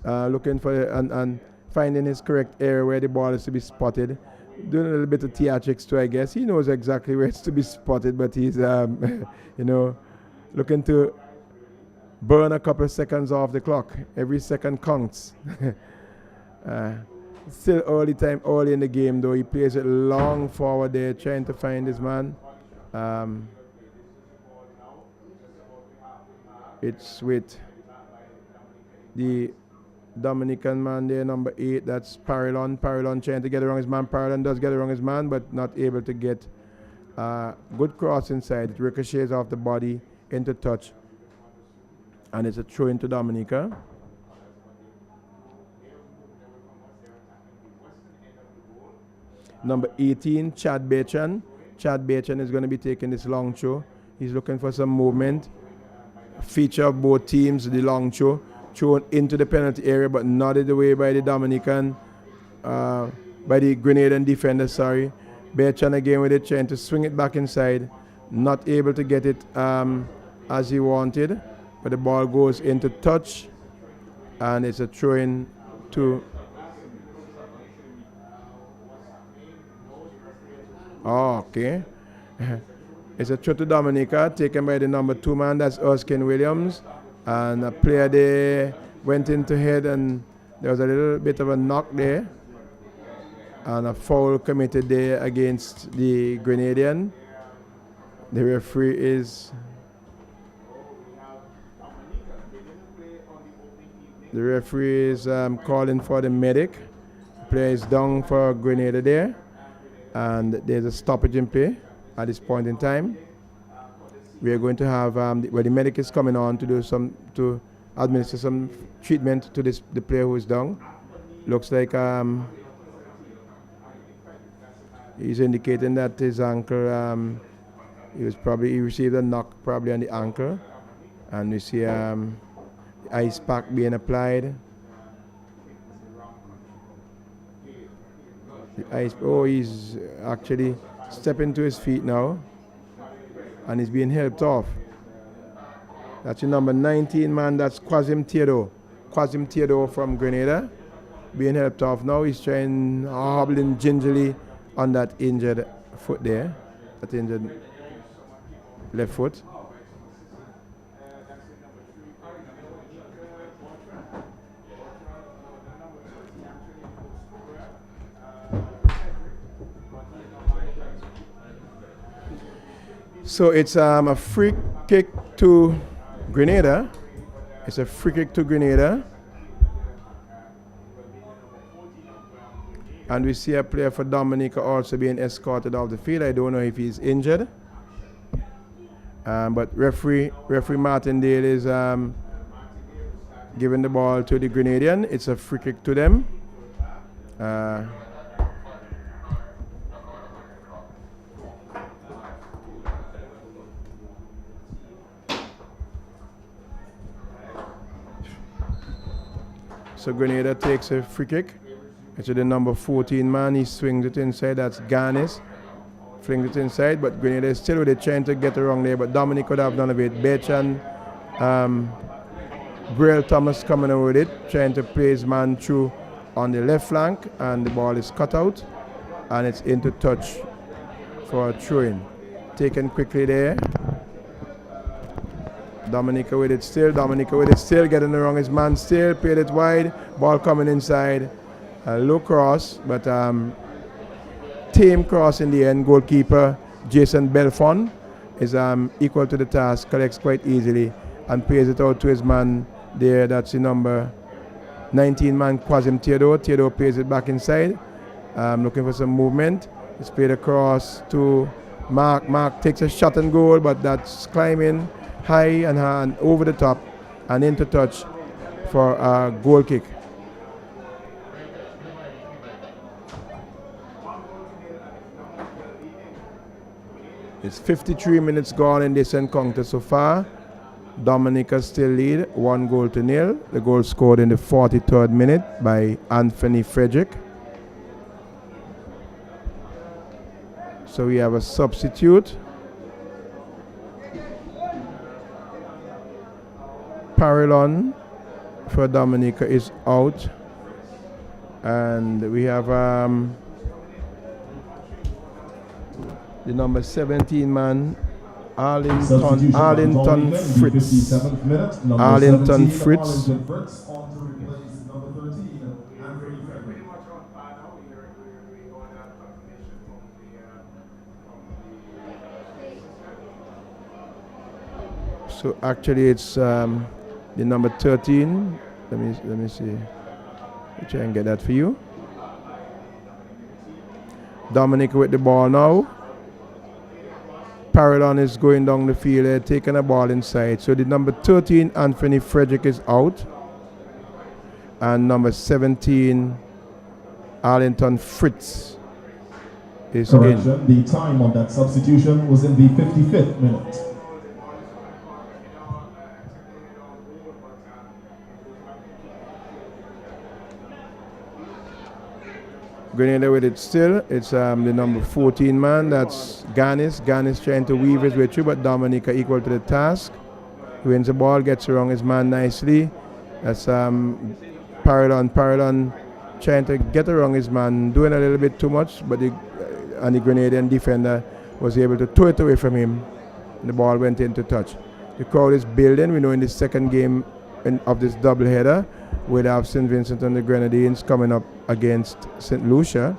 looking for and finding his correct area where the ball is to be spotted. Doing a little bit of theatrics too, I guess. He knows exactly where it's to be spotted, but he's, looking to burn a couple of seconds off the clock. Every second counts. Still early in the game, though. He plays it long forward there, trying to find his man. It's with the Dominican man there, number 8. That's Parelon. Parelon trying to get around his man. Parelon does get around his man, but not able to get good cross inside. It ricochets off the body into touch. And it's a throw into Dominica. Number 18, Chad Bertrand. Chad Bertrand is going to be taking this long throw. He's looking for some movement. Feature of both teams, the long throw. Thrown into the penalty area, but nodded away by the Dominican, by the Grenadian defender, sorry. Bertrand again with it, trying to swing it back inside. Not able to get it as he wanted, but the ball goes into touch, and it's a throw-in to... Oh, okay. It's a throw to Dominica, taken by the number 2 man, that's Erskine Williams. And a player there went into head, and there was a little bit of a knock there. And a foul committed there against the Grenadian. The referee is... calling for the medic. The player is down for Grenada there. And there's a stoppage in play at this point in time. We are going to have the medic is coming on to administer some treatment to the player who is down. Looks like he's indicating that his ankle he received a knock probably on the ankle, and we see the ice pack being applied. He's actually stepping to his feet now, and he's being helped off. That's the number 19 man. That's Quasim Theodore from Grenada. Being helped off now. He's trying, hobbling gingerly on that injured foot there. That injured left foot. So it's a free kick to Grenada. It's a free kick to Grenada. And we see a player for Dominica also being escorted off the field. I don't know if he's injured. But referee Martindale is giving the ball to the Grenadian. It's a free kick to them. So Grenada takes a free kick. It's the number 14 man. He swings it inside. That's Garnis. Flings it inside, but Grenada is still with it, trying to get around there. But Dominic could have done a bit. Bechan, Braille Thomas coming over with it, trying to play his man through on the left flank, and the ball is cut out, and it's into touch for a throw-in. Taken quickly there. Dominica with it still, getting around his man still, played it wide, ball coming inside. A low cross, but tame cross in the end. Goalkeeper Jason Belfon is equal to the task, collects quite easily and plays it out to his man there. That's the number 19 man, Quasim Theodore. Theodore plays it back inside, looking for some movement. It's played across to Mark. Mark takes a shot and goal, but that's climbing high and over the top and into touch for a goal kick. It's 53 minutes gone in this encounter so far. Dominica still lead 1-0. The goal scored in the 43rd minute by Anthony Frederick. So we have a substitute. Parallon for Dominica is out. And we have the number 17 man, Arlington Fritz. Arlington Fritz. So actually it's the number 13. Let me see. I'll try and get that for you. Dominica with the ball now. Parallon is going down the field, taking a ball inside. So the number 13, Anthony Frederick, is out. And number 17, Arlington Fritz, is correction, in. The time on that substitution was in the 55th minute. Grenada with it still. It's the number 14 man. That's Garnis. Garnis trying to weave his way through, but Dominica equal to the task. Wins the ball, gets around his man nicely. That's Parallon trying to get around his man, doing a little bit too much, but the Grenadian defender was able to throw it away from him. The ball went into touch. The crowd is building. We know in the second game of this doubleheader, we'll have St. Vincent and the Grenadines coming up against St. Lucia.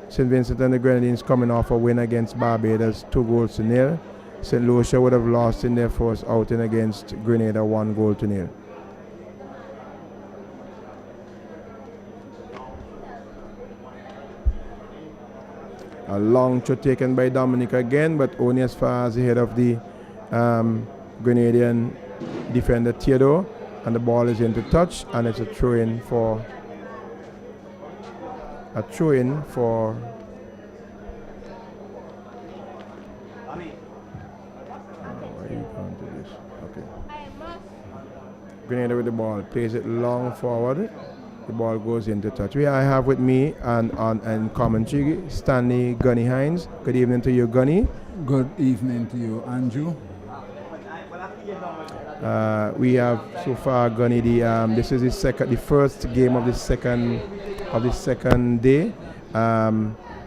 St. Vincent and the Grenadines coming off a win against Barbados 2-0. St. Lucia would have lost in their first outing against Grenada 1-0. A long throw taken by Dominica again, but only as far as the head of the Grenadian defender Theodore, and the ball is into touch, and it's a throw-in for why are you going to this? Okay. Grenada with the ball, plays it long forward. The ball goes into touch. I have with me and commentary Stanley Gunny Hines. Good evening to you, Gunny. Good evening to you, Andrew. We have so far Gunny. This is the first game of the second day.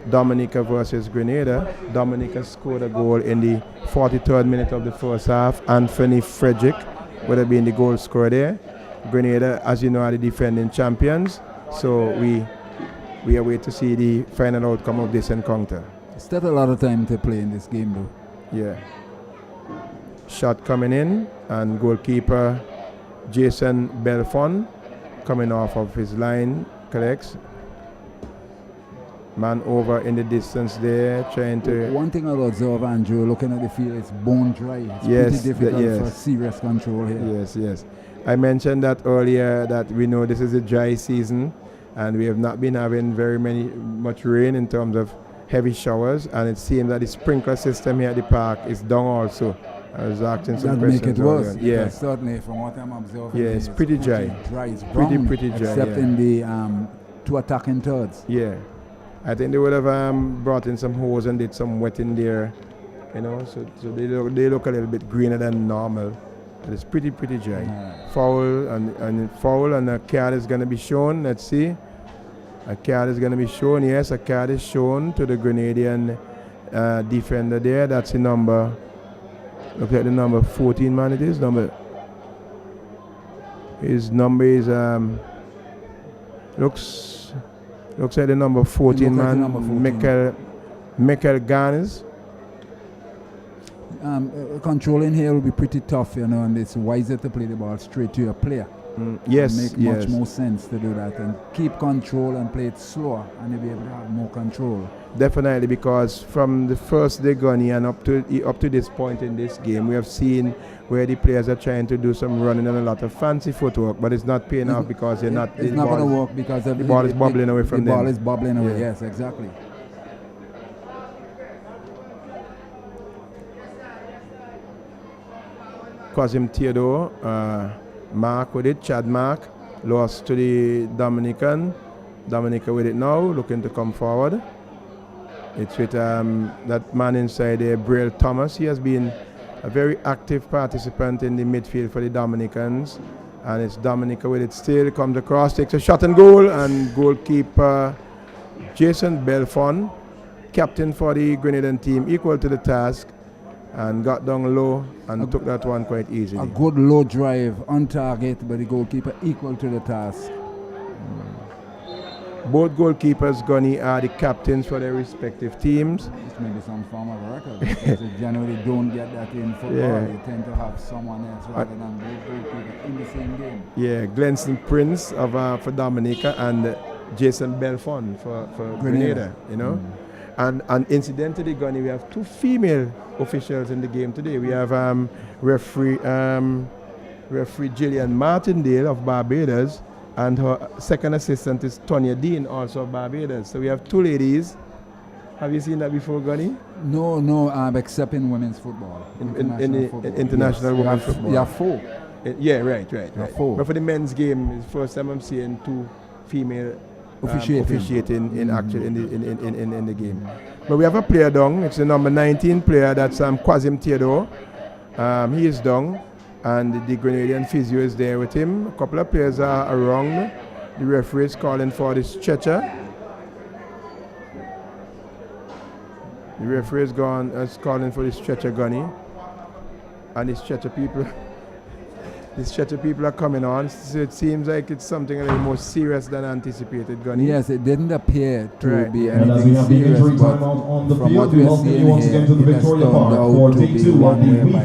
Dominica versus Grenada. Dominica scored a goal in the 43rd minute of the first half. Anthony Frederick would have been the goal scorer there. Grenada, as you know, are the defending champions. So we are waiting to see the final outcome of this encounter. Still a lot of time to play in this game, though. Yeah. Shot coming in, and goalkeeper Jason Belfon coming off of his line collects. Man over in the distance there, trying to... One thing I'll observe, Andrew, looking at the field, it's bone dry. It's pretty difficult for serious control here. Yes. I mentioned that earlier, that we know this is a dry season, and we have not been having much rain in terms of heavy showers, and it seems that the sprinkler system here at the park is down also. I was asking some questions. That make it worse. Yeah, certainly from what I'm observing. Yeah, it's pretty dry. It's brown, pretty dry. Except in the two attacking thirds. Yeah. I think they would have brought in some hose and did some wetting there, so they look a little bit greener than normal. But it's pretty dry. Yeah. Foul and a card is going to be shown. Let's see. A card is going to be shown. Yes, a card is shown to the Grenadian defender there. That's the number. Look at the number 14 man. It is his number is looks like the number 14 man, like number 14. Michael Garnes. Controlling here will be pretty tough, and it's wiser to play the ball straight to your player. Yes, It makes much more sense to do that and keep control and play it slower, and you'll be able to have more control. Definitely, because from the first day Gunny and up to this point in this game, we have seen where the players are trying to do some running and a lot of fancy footwork, but it's not paying off because they're not. It's not going to work because the ball is bubbling away from them. The ball is bubbling away. Yes, exactly. Quasim Theodore, Mark with it, Chad Mark, lost to the Dominican. Dominica with it now, looking to come forward. It's with that man inside there, Braille Thomas. He has been a very active participant in the midfield for the Dominicans. And it's Dominica with it still, comes across, takes a shot and goal, and goalkeeper Jason Belfon, captain for the Grenadian team, equal to the task, and got down low and took that one quite easily. A good low drive on target, but the goalkeeper equal to the task. Both goalkeepers, Gunny, are the captains for their respective teams. This may be some form of a record because you generally don't get that in football. Yeah. You tend to have someone else rather than both goalkeepers in the same game. Yeah, Glenson Prince for Dominica and Jason Belfon for Grenada, And incidentally, Gunny, we have two female officials in the game today. We have referee Gillian Martindale of Barbados, and her second assistant is Tonya Dean, also of Barbados. So we have two ladies. Have you seen that before, Gunny? No, except in women's football. International women's football. You have four. Right. Four. But for the men's game, it's the first time I'm seeing two female officiating in the game. But we have a player down. It's the number 19 player. That's Quasim Theodore. He is down. And the Grenadian physio is there with him. A couple of players are around. The referee is calling for the stretcher. The referee is calling for the stretcher, Gunny. And the stretcher people are coming on. So it seems like it's something a little more serious than anticipated, Gunny. Yes, it didn't appear to be anything serious, but from what we are seeing here, it has turned out to be one whereby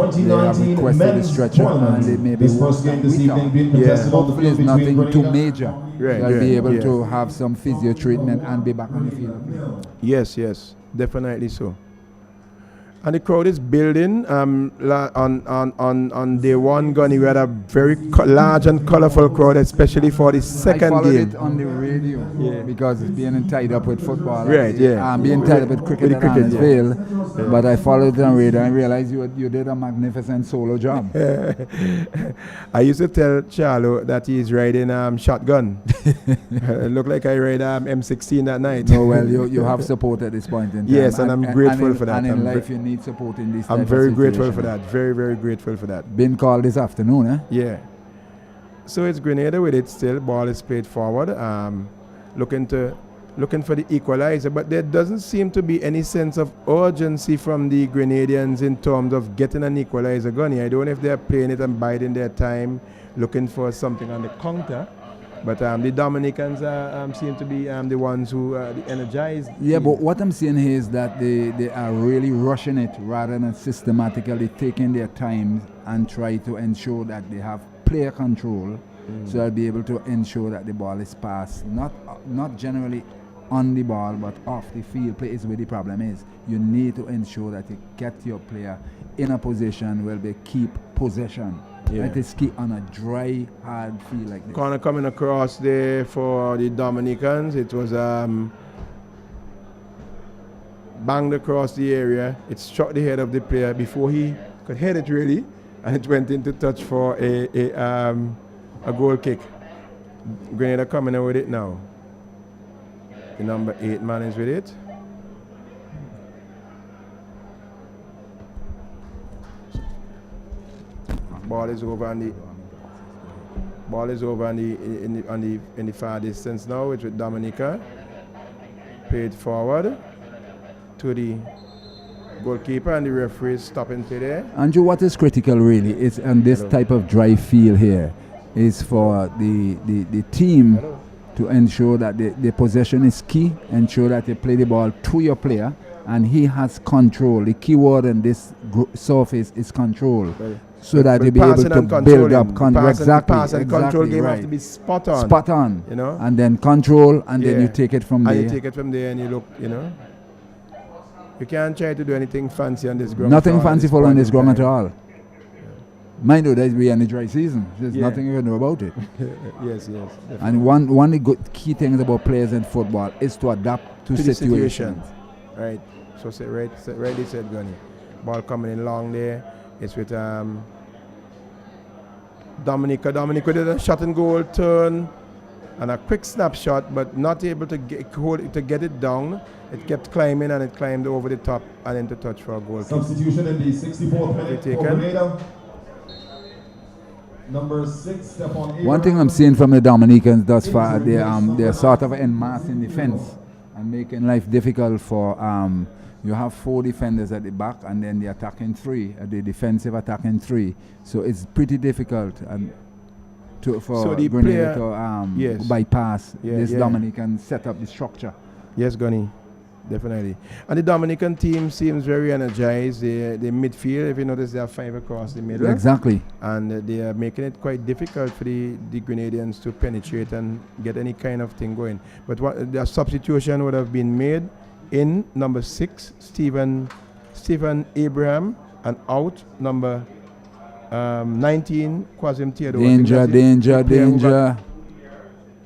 they have requested a stretcher and they may be working with hopefully it's nothing too major. They'll be able to have some physio treatment and be back on the field. Yes, definitely so. And the crowd is building. On day one, Gunny, we had a very large and colorful crowd, especially for the second game. I followed it on the radio because it's being tied up with football. Right, yeah. Being tied up with cricket at Annesville. But I followed it on radio and realized you did a magnificent solo job. I used to tell Charlo that he's riding shotgun. It looked like I ride M16 that night. No, well, you have support at this point in time. Yes, and I'm grateful for that. And in life, you need support in this. I'm very grateful for that. Very, very grateful for that. Been called this afternoon, eh? Yeah. So it's Grenada with it still. Ball is played forward. Looking for the equalizer, but there doesn't seem to be any sense of urgency from the Grenadians in terms of getting an equalizer, Gunny. I don't know if they're playing it and biding their time, looking for something on the counter. But the Dominicans seem to be the ones who are the energized. Yeah, team. but what I'm seeing here is that they are really rushing it rather than systematically taking their time and try to ensure that they have player control, so they'll be able to ensure that the ball is passed, not generally on the ball, but off the field. Play is where the problem is. You need to ensure that you get your player in a position where they keep possession. Yeah. That is key on a dry, hard field like this. Corner coming across there for the Dominicans. It was banged across the area. It struck the head of the player before he could head it really, and it went into touch for a goal kick. Grenada coming in with it now. The number 8 man is with it. Ball is over on the far distance now. It's with Dominica. Played forward to the goalkeeper, and the referee is stopping play there. Andrew, what is critical really is on this type of dry field here is for the team to ensure that the possession is key, ensure that you play the ball to your player, and he has control. The key word in this surface is control. Right. So that you'll be able to build up exactly. Pass and control game have to be spot on. Spot on. You know? And then control, and then you take it from there. And you take it from there and you look, you know. You can't try to do anything fancy on this ground. Nothing fanciful on this ground at all. Mind you, that we are in the dry season. There's nothing you can do about it. Yes. Definitely. And one of the good key things about players in football is to adapt to situations. Right. So rightly said, Gunny. Ball coming in long there. It's with Dominica. Dominica did a shot and goal turn and a quick snapshot, but not able to get it down. It kept climbing and it climbed over the top and into touch for a goal. Substitution in the 64th minute for Grenada. Number 6, Stephon Abraham. One thing I'm seeing from the Dominicans thus far, they're sort of en masse in defense and making life difficult for you have 4 defenders at the back and then the attacking 3, the defensive attacking 3. So it's pretty difficult for the Grenada to bypass this Dominican set up the structure. Yes, Gunny, definitely. And the Dominican team seems very energized. The midfield, if you notice, they have 5 across the middle. Exactly. And they are making it quite difficult for the Grenadians to penetrate and get any kind of thing going. But the substitution would have been made in number 6, Stephen Abraham, and out number 19, Quasim Theodore. Danger.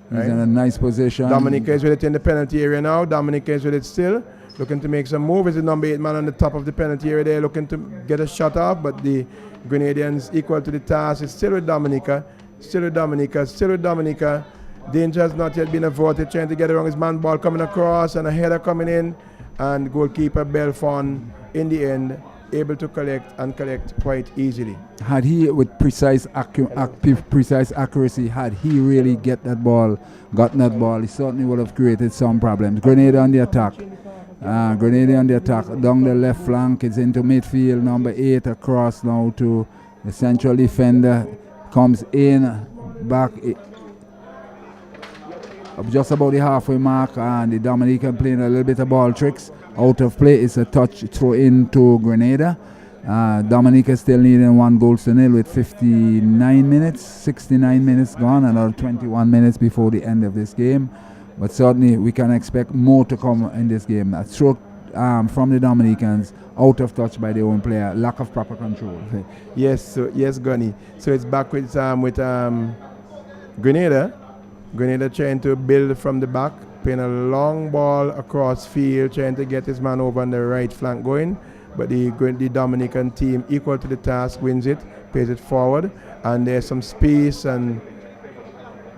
He's in a nice position. Dominica is with it in the penalty area now. Dominica is with it still. Looking to make some move. Is the number 8 man on the top of the penalty area there, looking to get a shot off, but the Grenadians equal to the task. It's still with Dominica. Danger has not yet been averted, trying to get around his man. Ball coming across and a header coming in, and goalkeeper Belfon in the end able to collect quite easily. Had he with precise accuracy, had he really gotten that ball, he certainly would have created some problems. Grenada on the attack. Down the left flank, it's into midfield. Number 8 across now to the central defender. Comes in, back just about the halfway mark, and the Dominican playing a little bit of ball tricks. Out of play, it's a touch throw into Grenada. Dominica still needing 1-0 with 69 minutes gone, another 21 minutes before the end of this game. But certainly we can expect more to come in this game. A throw from the Dominicans, out of touch by their own player, lack of proper control. Yes, Gunny. So it's back with Grenada. Grenada trying to build from the back, playing a long ball across field, trying to get his man over on the right flank going. But the Dominican team, equal to the task, wins it, plays it forward, and there's some space, and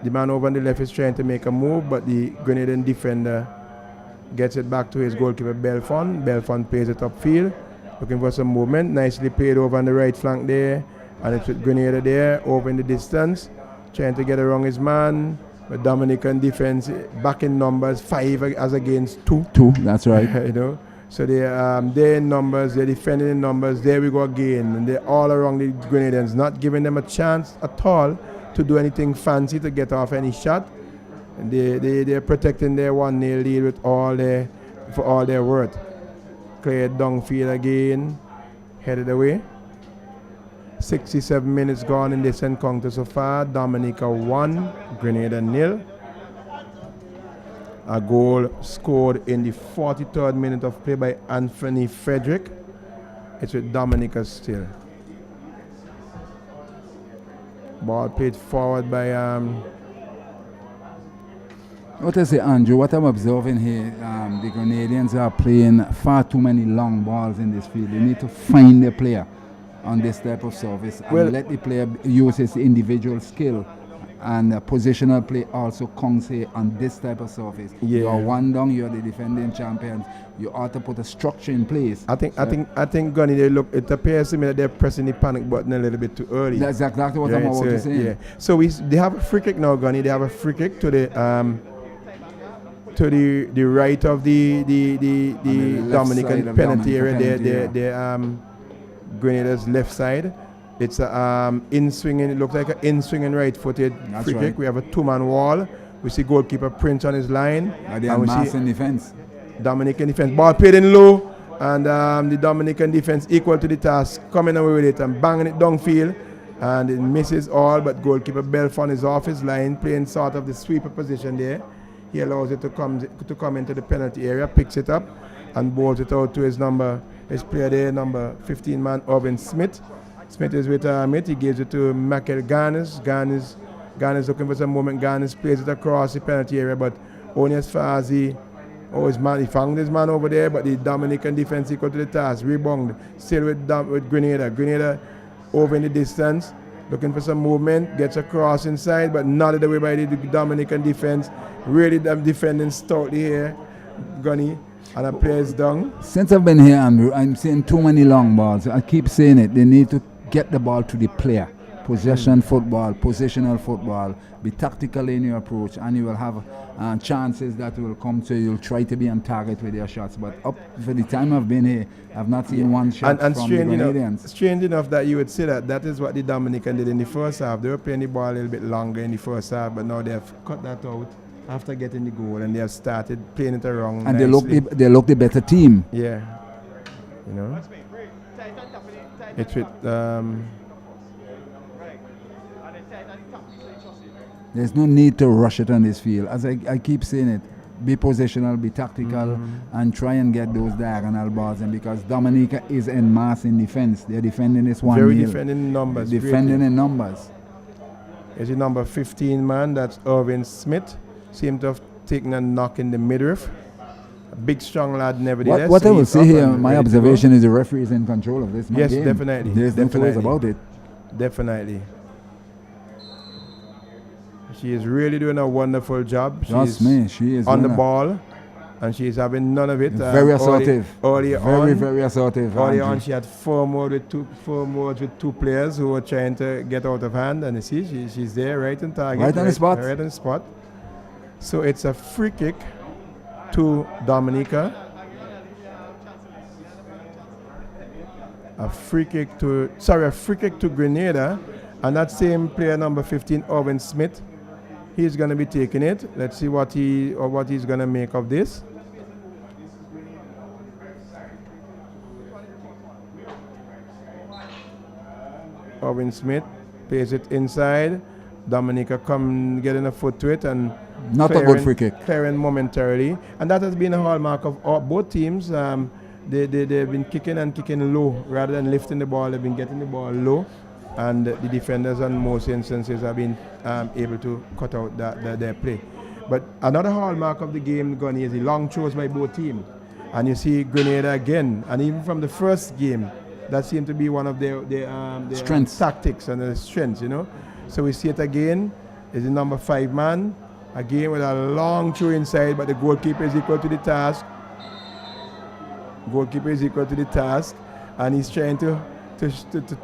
the man over on the left is trying to make a move, but the Grenadian defender gets it back to his goalkeeper Belfon. Belfon plays it upfield, looking for some movement. Nicely played over on the right flank there. And it's with Grenada there, over in the distance, trying to get around his man. But Dominican defense back in numbers, 5 as against 2. 2, that's right. You know, so they're in numbers, they're defending in numbers. There we go again, and they're all around the Grenadians, not giving them a chance at all to do anything fancy to get off any shot. And they're protecting their 1-0 lead with for all their worth. Cleared downfield again, headed away. 67 minutes gone in this encounter so far. Dominica 1, Grenada 0. A goal scored in the 43rd minute of play by Anthony Frederick. It's with Dominica still. Ball played forward by What I say, Andrew, what I'm observing here, the Grenadians are playing far too many long balls in this field. They need to find the player on this type of service and let the player use his individual skill, and positional play also counts here on this type of surface. Yeah. You're one down, you're the defending champions. You ought to put a structure in place. I think Gunny, it appears to me that they're pressing the panic button a little bit too early. That's exactly what I'm about to say. Yeah. So they have a free kick now, Gunny. They have a free kick to the right of the Dominican penalty area. They're Grenada's left side. It's a in-swinging, it looks like an in-swinging right-footed free kick. We have a 2-man wall. We see goalkeeper Prince on his line. And we see defense. Dominican defense. Ball played in low, and the Dominican defense equal to the task, coming away with it and banging it downfield. And it misses all, but goalkeeper Belfon is off his line, playing sort of the sweeper position there. He allows it to come into the penalty area, picks it up, and bowls it out to his player there, number 15 man, Irvin Smith. Smith is with Mitt. He gives it to Michael Garnes. Garnes looking for some moment. Garnes plays it across the penalty area, but only as far as he found his man over there, but the Dominican defense equal to the task. Rebound still with Grenada. Grenada over in the distance, looking for some movement, gets across inside, but not away by the Dominican defense. Really defending stoutly here, Gunny. And a player's down. Since I've been here, Andrew, I'm seeing too many long balls. I keep saying it. They need to get the ball to the player. Possession football, positional football. Be tactical in your approach, and you will have chances that will come to you. You'll try to be on target with your shots. But up for the time I've been here, I've not seen one shot from the Grenadians. Strange enough that you would say that is what the Dominican did in the first half. They were playing the ball a little bit longer in the first half, but now they have cut that out after getting the goal, and they have started playing it around. And nicely. they look the better team. Yeah, you know. It's with there's no need to rush it on this field. As I keep saying it, be positional, be tactical, and try and get those diagonal balls. And because Dominica is en masse in defense, they're defending this one. Very defending in numbers. Defending in numbers. Is the number 15 man? That's Irvin Smith. Seemed to have taken a knock in the midriff. A big, strong lad, nevertheless. What I will say here, my observation is the referee is in control of this. Yes, game. definitely. There's no two ways about it. Definitely. She is really doing a wonderful job. She is on the ball, and she's having none of it. Very assertive. Very assertive. Early on, she had four modes with two players who were trying to get out of hand, and you see, she's there, right on target, right on the spot. Right on the spot. So it's a free kick to Dominica. A free kick to Grenada, and that same player, number 15, Irvin Smith, he's going to be taking it. Let's see what he's going to make of this. Irvin Smith plays it inside. Dominica come getting a foot to it and not a good free kick. Clearing momentarily, and that has been a hallmark of both teams. They've been kicking low rather than lifting the ball. They've been getting the ball low, and the defenders in most instances have been able to cut out their play. But another hallmark of the game, Gunny, is the long throws by both teams. And you see Grenada again, and even from the first game, that seemed to be one of their strengths, tactics and their strengths, you know. So we see it again. Is the number 5 man again with a long throw inside, but the goalkeeper is equal to the task. and he's trying to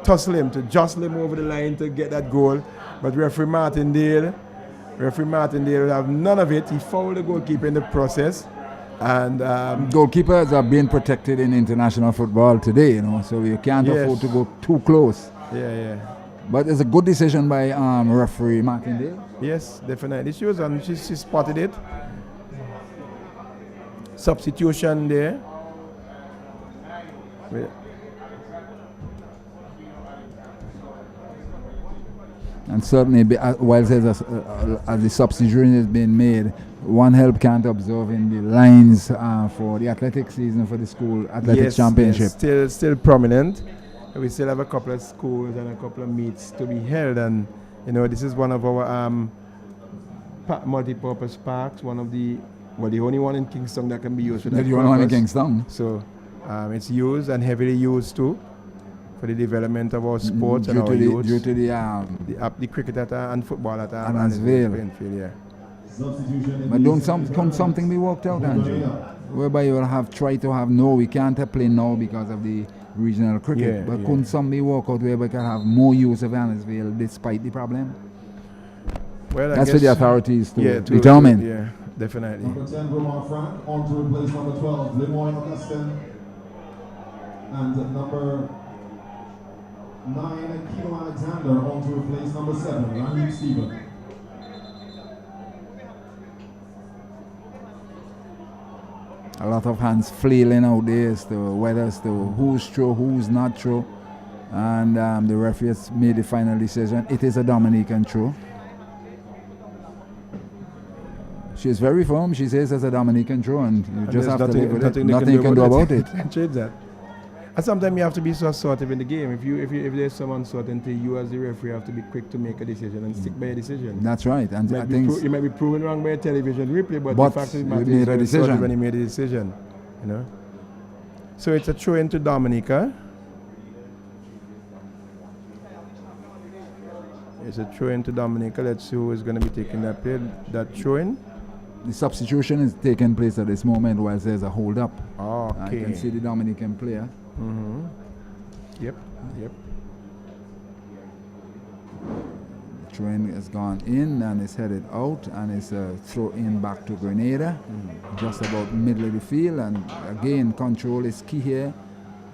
tussle him, to jostle him over the line to get that goal. But referee Martindale will have none of it. He fouled the goalkeeper in the process. And goalkeepers are being protected in international football today, so you can't afford to go too close. Yeah. But it's a good decision by referee Martindale. Yes, definitely. She spotted it. Substitution there. And certainly, while as the substitution is being made, one help can't observe in the lines for the athletic season for the school athletics championship. Yes, still prominent. We still have a couple of schools and a couple of meets to be held, and this is one of our multi-purpose parks. One of the only one in Kingston that can be used for that. The only one in Kingston. So it's used and heavily used too for the development of our sports and our youth. Due to the cricket and football at Annesville. Yeah. But can something be worked out, Andrew? Whereby you will try to have we can't play now because of the regional cricket. But couldn't something be worked out where we can have more use of Annesville despite the problem? Well, that's for the authorities to determine. Yeah, definitely. Number 10, Roman Frank, on to replace number 12, Lemoyne Augustin. And number 9, Kino Alexander, on to replace number 7, Raheem Stephen. A lot of hands flailing out there as to who's true, who's not true. And the referee has made the final decision. It is a Dominican throw. She's very firm. She says it's a Dominican throw, and you just have to live with it. Nothing you can do about it. Change that. And sometimes you have to be so assertive in the game. If there's some uncertainty, you as the referee have to be quick to make a decision and stick by a decision. That's right. And you might be proven wrong by a television replay, but the fact is you made a decision when you made a decision. So it's a throw into Dominica. It's a throw into Dominica. Let's see who is going to be taking that play. That throw in. The substitution is taking place at this moment while there's a hold up. Okay. You can see the Dominican player. Mm-hmm. Yep. The train has gone in and is headed out, and it's a throw in back to Grenada, just about middle of the field. And again, control is key here.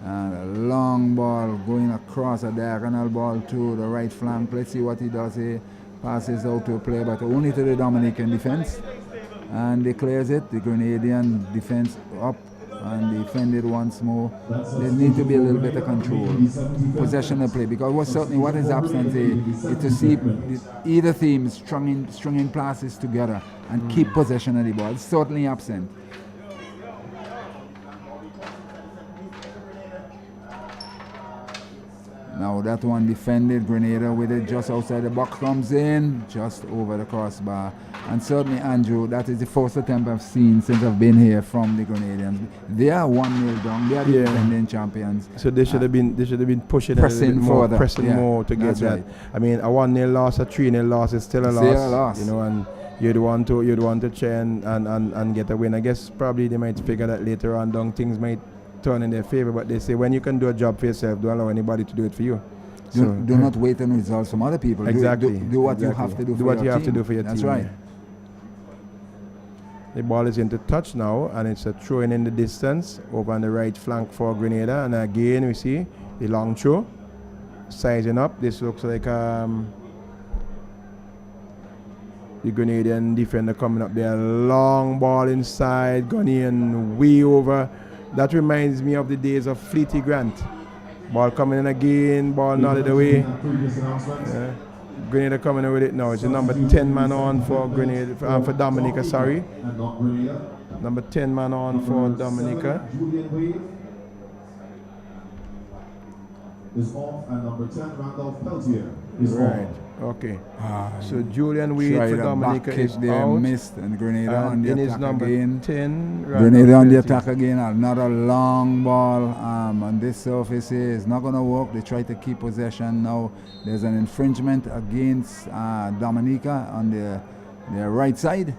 And a long ball going across, a diagonal ball to the right flank. Let's see what he does here. Passes out to a player, but only to the Dominican defense. And declares it. The Grenadian defense up and defended once more. There need to be a little bit of control, possession of play, because what is absent is to see either team stringing passes together and keep possession of the ball. It's certainly absent. Now that one defended, Grenada with it just outside the box comes in, just over the crossbar. And certainly, Andrew, that is the first attempt I've seen since I've been here from the Grenadians. They are 1-0 down. They are the defending champions. So they should have been pushing pressing a little bit more, further. pressing more to get that. Right. I mean, a 1-0 loss, a 3-0 loss is still a loss. And you'd want to try and get a win. I guess probably they might figure that later on down things might turn in their favor, but they say when you can do a job for yourself, don't allow anybody to do it for you. Do not wait on results from other people. Exactly. Do what you have to do. Do what you have to do for your team. That's right. The ball is into touch now, and it's a throw in the distance over on the right flank for Grenada. And again, we see the long throw sizing up. This looks like the Grenadian defender coming up there. Long ball inside, Ghanaian way over. That reminds me of the days of Fleety Grant. Ball coming in again, ball nodded away. Grenada coming in with it now. It's a number 10 man on for Grenada, for Dominica, sorry. Number 10 man on for Dominica. Is off, and number 10, Randolph Peltier, is off. Okay. So Julian Wade for Dominica is out. Missed, and Grenada on the attack number again. 10. Grenada on the attack again. Another long ball on this surface here. It's not going to work. They try to keep possession now. There's an infringement against Dominica on their right side,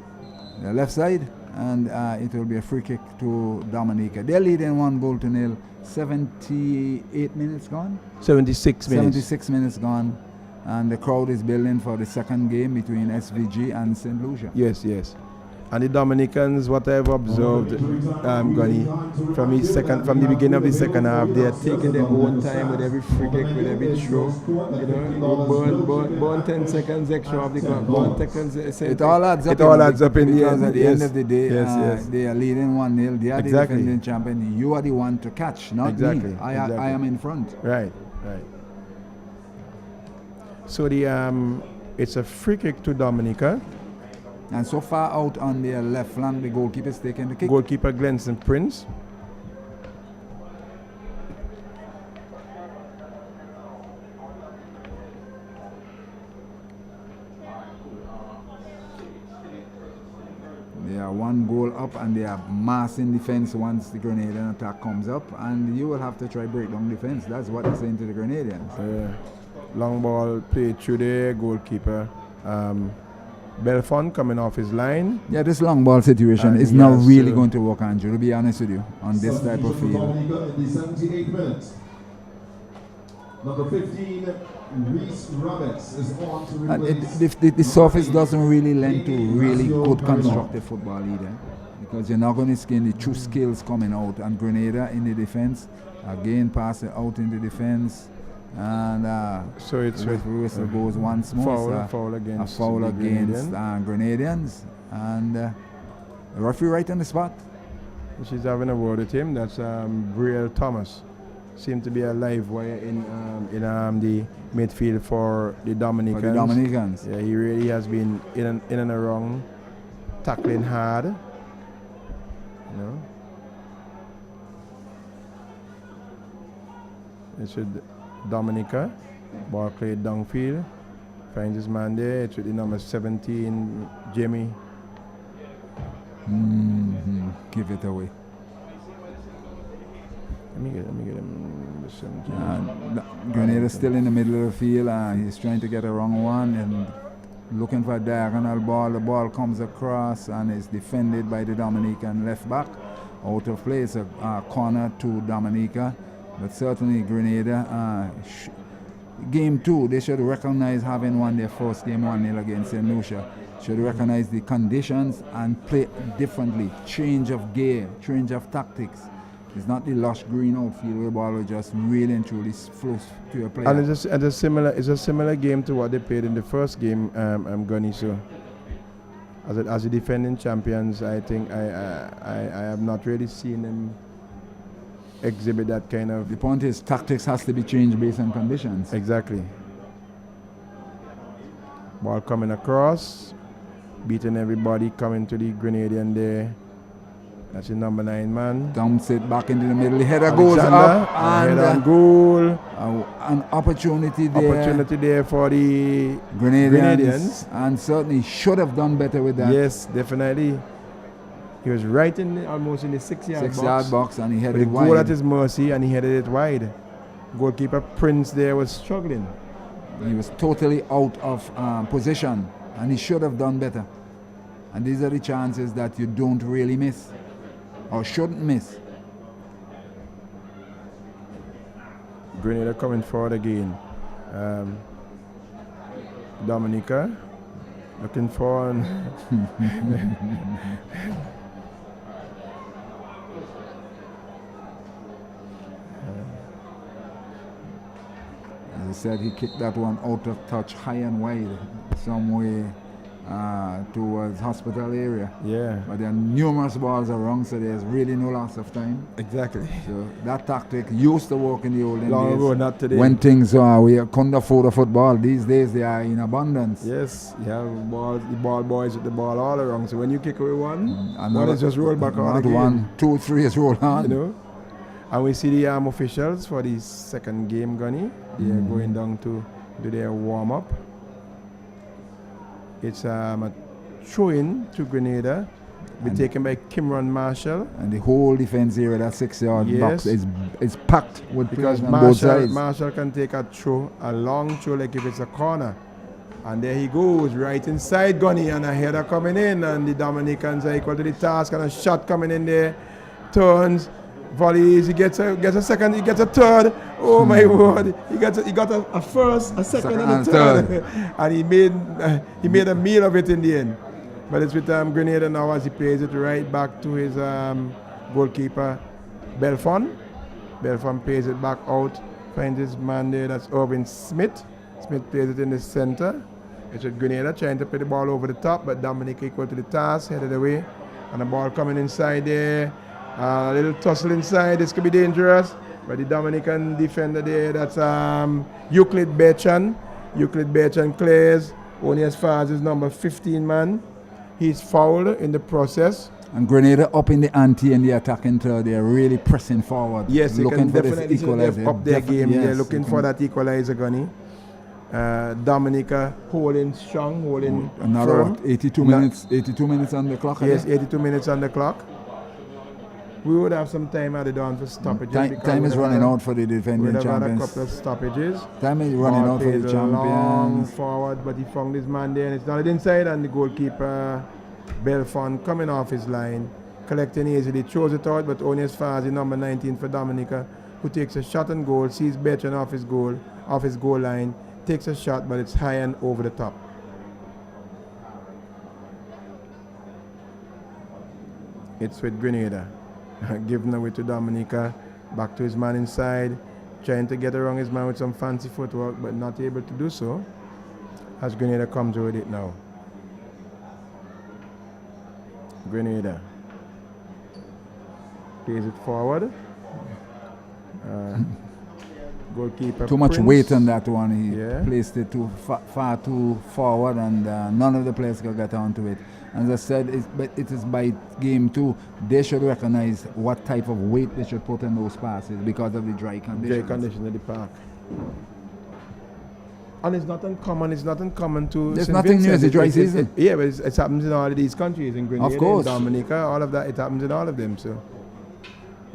their left side. and it will be a free kick to Dominica. They're leading 1-0. 78 minutes gone? 76 minutes. 76 minutes gone. And the crowd is building for the second game between SVG and St. Lucia. Yes, yes. And the Dominicans, what I've observed, Gunny, from the beginning of the second half, they are taking their own time with every free kick, with every throw. You know, burn 10 seconds extra of the clock. It all adds up. It all adds up in the end. At the end of the day, yes. they are leading 1-0. They are the defending champion. You are the one to catch, not me. I am in front. Right. So it's a free kick to Dominica. And so far out on their left flank, the goalkeeper is taking the kick. Goalkeeper Glenson Prince. They are 1 goal up and they are massing defense once the Grenadian attack comes up, and you will have to try break down defense. That's what they're saying to the Grenadians. Long ball played through there, goalkeeper. Belfont coming off his line. Yeah, this long ball situation is not really going to work, Andrew, to be honest with you, on this type of field. In the 78 minutes. Number 15, Reese Roberts is on to replace. The surface doesn't really lend to really good constructive football either, because you're not going to see the true skills coming out. And Grenada in the defense, again passing out in the defense. And so it's whistle goes once more. Foul against Grenadians, and the referee right on the spot. She's having a word with him. That's Brielle Thomas. Seemed to be a live wire in the midfield for the Dominicans. Yeah, he really has been in and around, tackling hard. You know. It should. Dominica, ball played downfield, finds his man there. It's with the number 17, Jimmy. Give it away. Let me get him. Grenada still in the middle of the field. He's trying to get a wrong one and looking for a diagonal ball. The ball comes across and is defended by the Dominican left back. Out of play. It's a corner to Dominica. But certainly Grenada, game 2, they should recognize having won their first game 1-0 against St. Lucia. Should recognize the conditions and play differently. Change of gear, change of tactics. It's not the lush green outfield where the ball will just really and truly flows to your player. And it's a similar game to what they played in the first game, Gunny. So as the defending champions, I think I have not really seen them exhibit that kind of. The point is, tactics has to be changed based on conditions. Exactly. Ball coming across, beating everybody, coming to the Grenadian there. That's the number 9 man. Dumps it back into the middle. The header goes up and goal. An opportunity there. Opportunity there for the Grenadians. And certainly should have done better with that. Yes, definitely. He was right almost in the 6-yard box, and he headed it wide. Goal at his mercy, and he headed it wide. Goalkeeper Prince there was struggling. He was totally out of position, and he should have done better. And these are the chances that you don't really miss, or shouldn't miss. Grenada coming forward again. Dominica looking for. As I said, he kicked that one out of touch, high and wide, somewhere towards hospital area. Yeah. But there are numerous balls around, so there's really no loss of time. Exactly. So that tactic used to work in the olden Long days. ago, not today. When things we couldn't afford a football. These days they are in abundance. Yes, you have the ball boys with the ball all around. So when you kick away one is just rolled back on again. 1, 2, 3 is rolled on. You know? And we see the officials for the second game, Gunny. They are going down to do their warm-up. It's a throw-in to Grenada, be taken by Kimron Marshall. And the whole defense area, that 6-yard box, is packed with because players on both sides. Marshall can take a long throw, like if it's a corner. And there he goes, right inside Gunny, and a header coming in, and the Dominicans are equal to the task, and a shot coming in there, turns, volleys, he gets a second, he gets a third. Oh my word, he got a first, a second, and a third. And he made a meal of it in the end. But it's with Grenada now as he plays it right back to his goalkeeper, Belfon. Belfon plays it back out, finds his man there, that's Irvin Smith. Smith plays it in the center. It's with Grenada trying to put the ball over the top, but Dominica equal to the task, headed away. And the ball coming inside there. A little tussle inside, this could be dangerous. But the Dominican defender there, that's Euclid Bechan. Euclid Bechan clears only as far as his number 15 man. He's fouled in the process. And Grenada up in the ante in the attacking third. They're really pressing forward. Yes, they looking can for definitely this equalizer. up their game. Yes, they're looking for that equalizer, Gunny. Dominica holding strong, holding another firm. 82 minutes on the clock. Yes, 82 minutes on the clock. We would have some time added on for stoppages. Time is running out for the defending champions. We'd have had a couple of stoppages. Time is running out for the Long champions. forward, but he found his man there, and it's not inside, and the goalkeeper Belfon coming off his line, collecting easily, throws it out, but only as far as the number 19 for Dominica, who takes a shot and goal, sees Bertrand off his goal line, takes a shot, but it's high and over the top. It's with Grenada. Given away to Dominica, back to his man inside, trying to get around his man with some fancy footwork, but not able to do so, as Grenada comes with it now. Grenada plays it forward. Goalkeeper too much Prince. weight on that one. He placed it far too forward, and none of the players could get onto it. As I said, it is by game 2. They should recognize what type of weight they should put in those passes because of the dry conditions. Dry condition of the park. And it's not uncommon to. There's nothing new. It's a dry season. But it happens in all of these countries, in Grenada, of course. in Dominica, all of that. It happens in all of them. So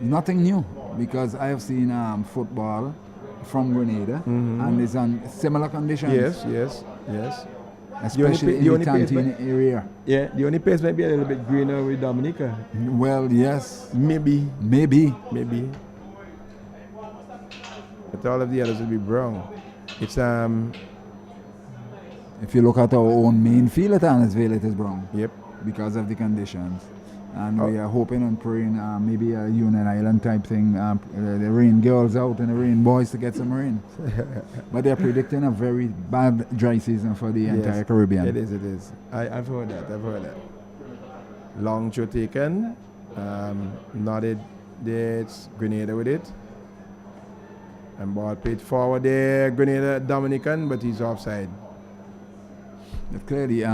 nothing new, because I have seen football from Grenada, and it's on similar conditions. Yes. Especially in the Tantin area. Yeah, the only place might be a little bit greener with Dominica. Well, yes. Maybe. But all of the others will be brown. It's if you look at our own main field at Annisville, it is brown. Yep. Because of the conditions. And we are hoping and praying maybe a Union Island type thing, the rain girls out and the rain boys to get some rain. But they're predicting a very bad dry season for the entire Caribbean. It is. I've heard that. Long throw taken, nodded there, it's Grenada with it. And ball played forward there, Grenada Dominican, but he's offside. But clearly,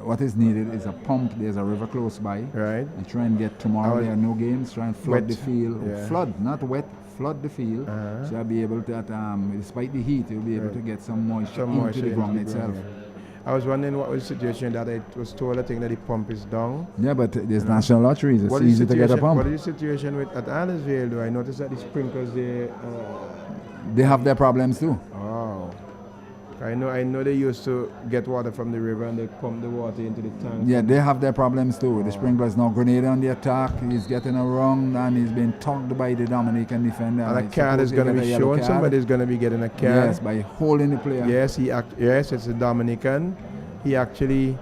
what is needed is a pump. There's a river close by. Right. And try and get tomorrow. There are no games. Try and flood the field. Yeah. Flood, not wet. Flood the field. So I'll be able to, despite the heat, you'll be able to get some moisture into the ground itself. I was wondering what was the situation that I was told, I think, that the pump is down. Yeah, but there's national lotteries. It's easy to get a pump. What is the situation at Annisville, though? I noticed that the sprinklers there... they have their problems too. Oh. I know they used to get water from the river and they pump the water into the tank. Yeah, they have their problems too. The sprinklers now. Grenada on the attack. He's getting around and he's being tugged by the Dominican defender. And a card is going to be shown. Somebody's going to be getting a card. Yes, by holding the player. Yes, it's a Dominican. He actually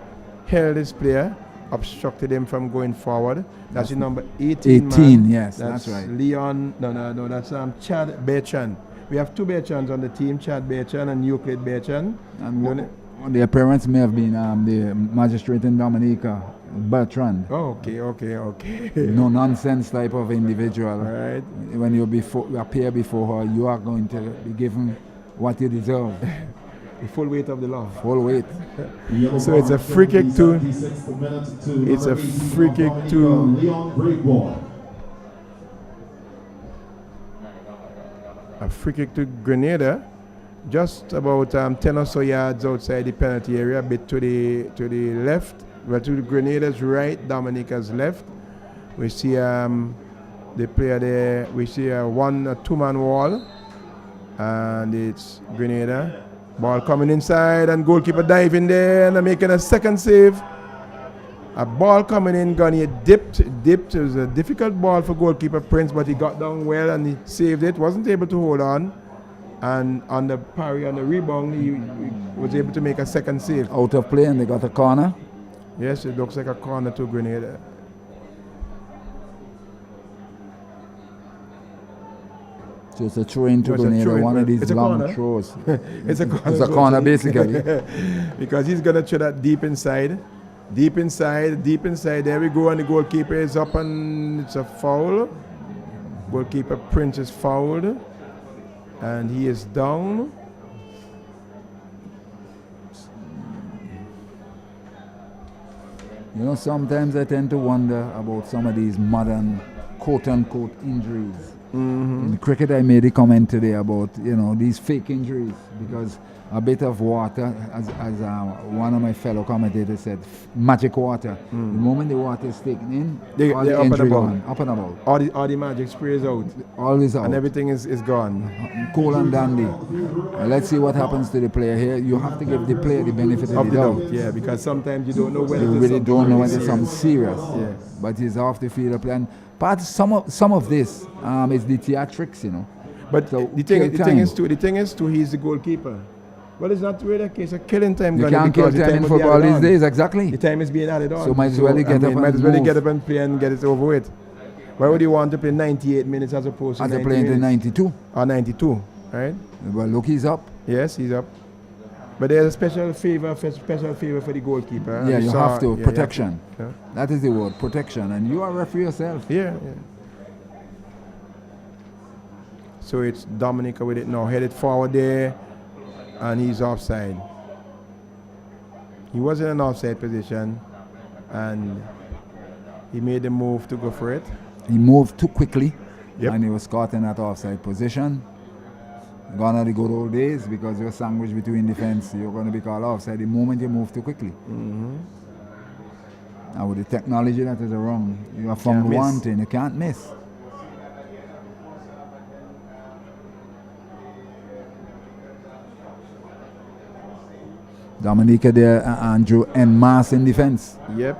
held his player, obstructed him from going forward. That's the number 18. 18, man. yes, that's right. Leon, no, that's Chad Bechan. We have two Berchans on the team, Chad Bechan and Euclid Bechan. And the appearance may have been the magistrate in Dominica, Bertrand. Oh, okay. No nonsense type of individual. Right. When you appear before her, you are going to be given what you deserve. The full weight of the law. Full weight. So it's a free kick to... It's a free kick to... Leon Breakborn. A free kick to Grenada, just about 10 or so yards outside the penalty area, a bit to the left, well, to the Grenada's right, Dominica's left. We see the player there. We see a two-man wall, and it's Grenada Ball coming inside and goalkeeper diving there and making a second save. A ball coming in, Gunny dipped. It was a difficult ball for goalkeeper Prince, but he got down well and he saved it. Wasn't able to hold on. And on the parry, on the rebound, he was able to make a second save. Out of play and they got a corner. Yes, it looks like a corner to Grenada. So it's a throw into Grenada, one of these long throws. It's a corner. It's a corner basically. Because he's going to throw that deep inside. Deep inside. There we go, and the goalkeeper is up and it's a foul. Goalkeeper Prince is fouled. And he is down. You know, sometimes I tend to wonder about some of these modern quote-unquote injuries. In cricket, I made a comment today about, you know, these fake injuries, because a bit of water, as one of my fellow commentators said, magic water. The moment the water is taken in, all the injury gone, up and about. All the magic spray is out. Always out. And everything is gone. Cool and dandy. Let's see what happens to the player here. You have to give the player the benefit of the doubt. Yeah, because sometimes you don't know when you really don't know when it's something serious. Yeah. But he's off the field plan. But some of this is the theatrics, you know. But so the thing is too, he's the goalkeeper. Well, it's not really a case of killing time. You can't kill time in football these days, exactly. The time is being added on. So might as well get up and play and get it over with. Why would you want to play 98 minutes as opposed to 90 playing to 92? Or 92, right? Well, look, he's up. Yes, he's up. But there's a special favor for the goalkeeper. Yeah, you have to. Protection. Yeah. That is the word, protection. And you are a referee yourself. Yeah. So it's Dominica with it now, headed forward there. And he's offside. He was in an offside position and he made the move to go for it. He moved too quickly and he was caught in that offside position. Gone are the good old days, because you're sandwiched between defense, you're going to be called offside the moment you move too quickly. Now with the technology that is wrong, you have found one thing, you can't miss. Dominica there, Andrew, en masse in defense. Yep.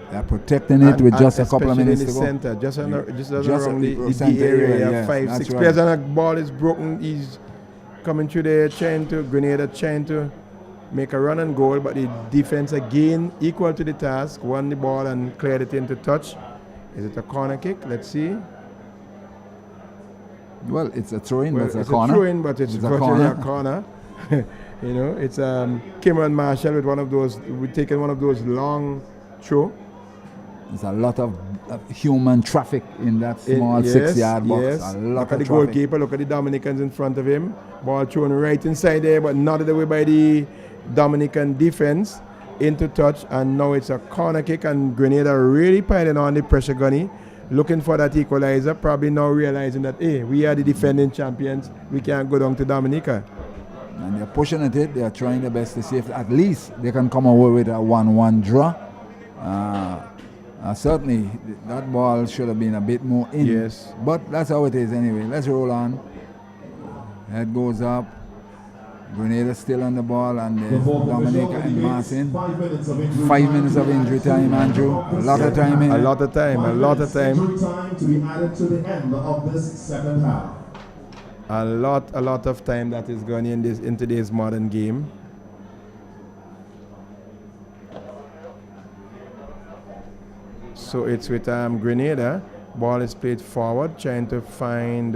They're protecting it with just a couple of minutes to go. Center, just around the area. Yeah, 5, 6 players, and the ball is broken. He's coming through there, Grenada trying to make a run and goal, but the defense again equal to the task, won the ball and cleared it into touch. Is it a corner kick? Let's see. Well, it's a throw-in, but it's a corner. It's a throw-in, but it's virtually a corner. You know, it's Cameron Marshall with taking one of those long throw. There's a lot of human traffic in that small 6-yard box. Yes. A lot look at the traffic. goalkeeper, look at the Dominicans in front of him. Ball thrown right inside there, but nodded away by the Dominican defense into touch. And now it's a corner kick, and Grenada really piling on the pressure, Gunny, looking for that equalizer, probably now realizing that, hey, we are the defending champions. We can't go down to Dominica. And they're pushing at it. They're trying their best to see if at least they can come away with a 1-1 draw. Certainly, that ball should have been a bit more in. Yes. But that's how it is anyway. Let's roll on. Head goes up. Grenada still on the ball, and Dominica and Martin. 5 minutes of injury time, Andrew. A lot of time in. A lot of time. Injury time to be added to the end of this second half. A lot of time that is going in today's modern game. So it's with Grenada. Ball is played forward, trying to find.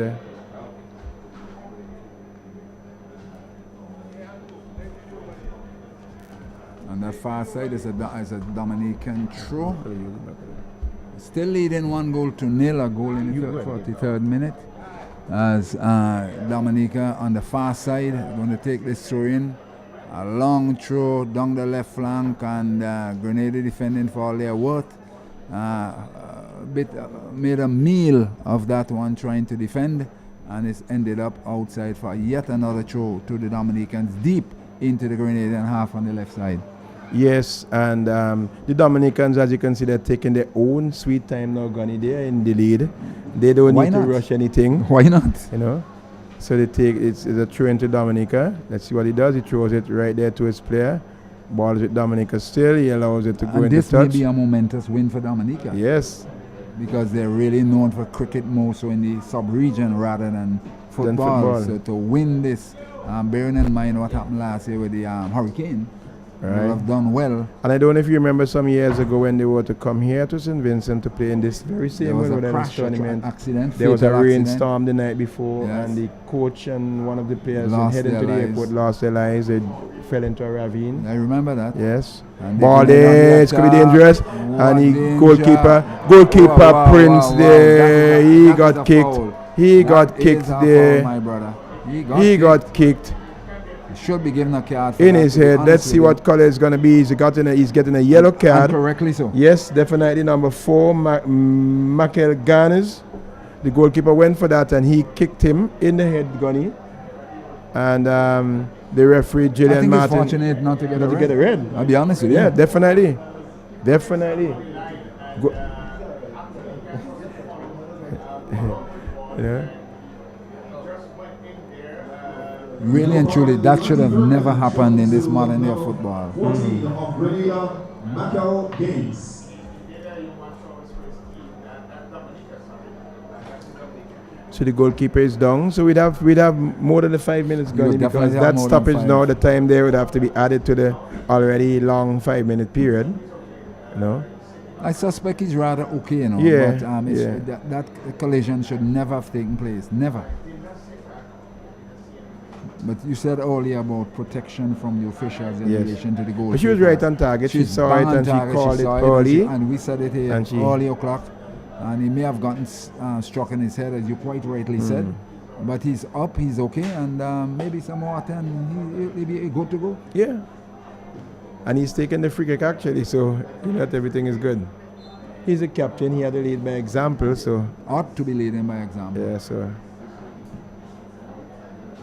On that far side is a Dominican throw. Still leading 1-0, a goal in the 43rd minute. As Dominica on the far side going to take this throw in. A long throw down the left flank, and Grenada defending for all their worth. Made a meal of that one trying to defend, and it's ended up outside for yet another throw to the Dominicans deep into the Grenadian half on the left side. Yes, and the Dominicans, as you can see, they're taking their own sweet time now, Gunny. They're in the lead. They don't need to rush anything. Why not? You know, So they take it's a throw into Dominica. Let's see what he does. He throws it right there to his player. Ball is with Dominica still. He allows it to go into touch. This may be a momentous win for Dominica. Yes. Because they're really known for cricket more so in the sub-region rather than football. So to win this, bearing in mind what happened last year with the Hurricane, they have done well. And I don't know if you remember some years ago when they were to come here to St. Vincent to play in this very same tournament. There was a rainstorm the night before, and the coach and one of the players heading to the airport lost their lives. They fell into a ravine. I remember that. Yes. Ball there, it's going to be dangerous. And the goalkeeper Prince there, he got kicked. He got kicked there. My brother. He got kicked. Should be given a card in his head. Let's see what color it's going to be. He's getting a yellow card. And correctly so. Yes, definitely. Number 4, Michael Garnes. The goalkeeper went for that and he kicked him in the head, Gunny. And the referee, Julian Martin. He's fortunate not to get a red. I'll be honest with you. Yeah, definitely. Definitely. Yeah. Really and truly, that should have never happened in this modern day of football. 14 of Grenada, Michael Gaines. So the goalkeeper is down. So we'd have more than the 5 minutes going because that stoppage now, the time there would have to be added to the already long 5-minute period. You know. I suspect he's rather okay, you know. Yeah. But that collision should never have taken place. Never. But you said earlier about protection from the officials in relation to the goal. But she was right on target. She saw it and she called it early. And we said it here early o'clock. And he may have gotten struck in his head, as you quite rightly said. But he's up, he's okay, and maybe some water, and he'll be good to go. Yeah. And he's taken the free kick actually, so that everything is good. He's a captain, he had to lead by example, so. Ought to be leading by example. Yeah, so.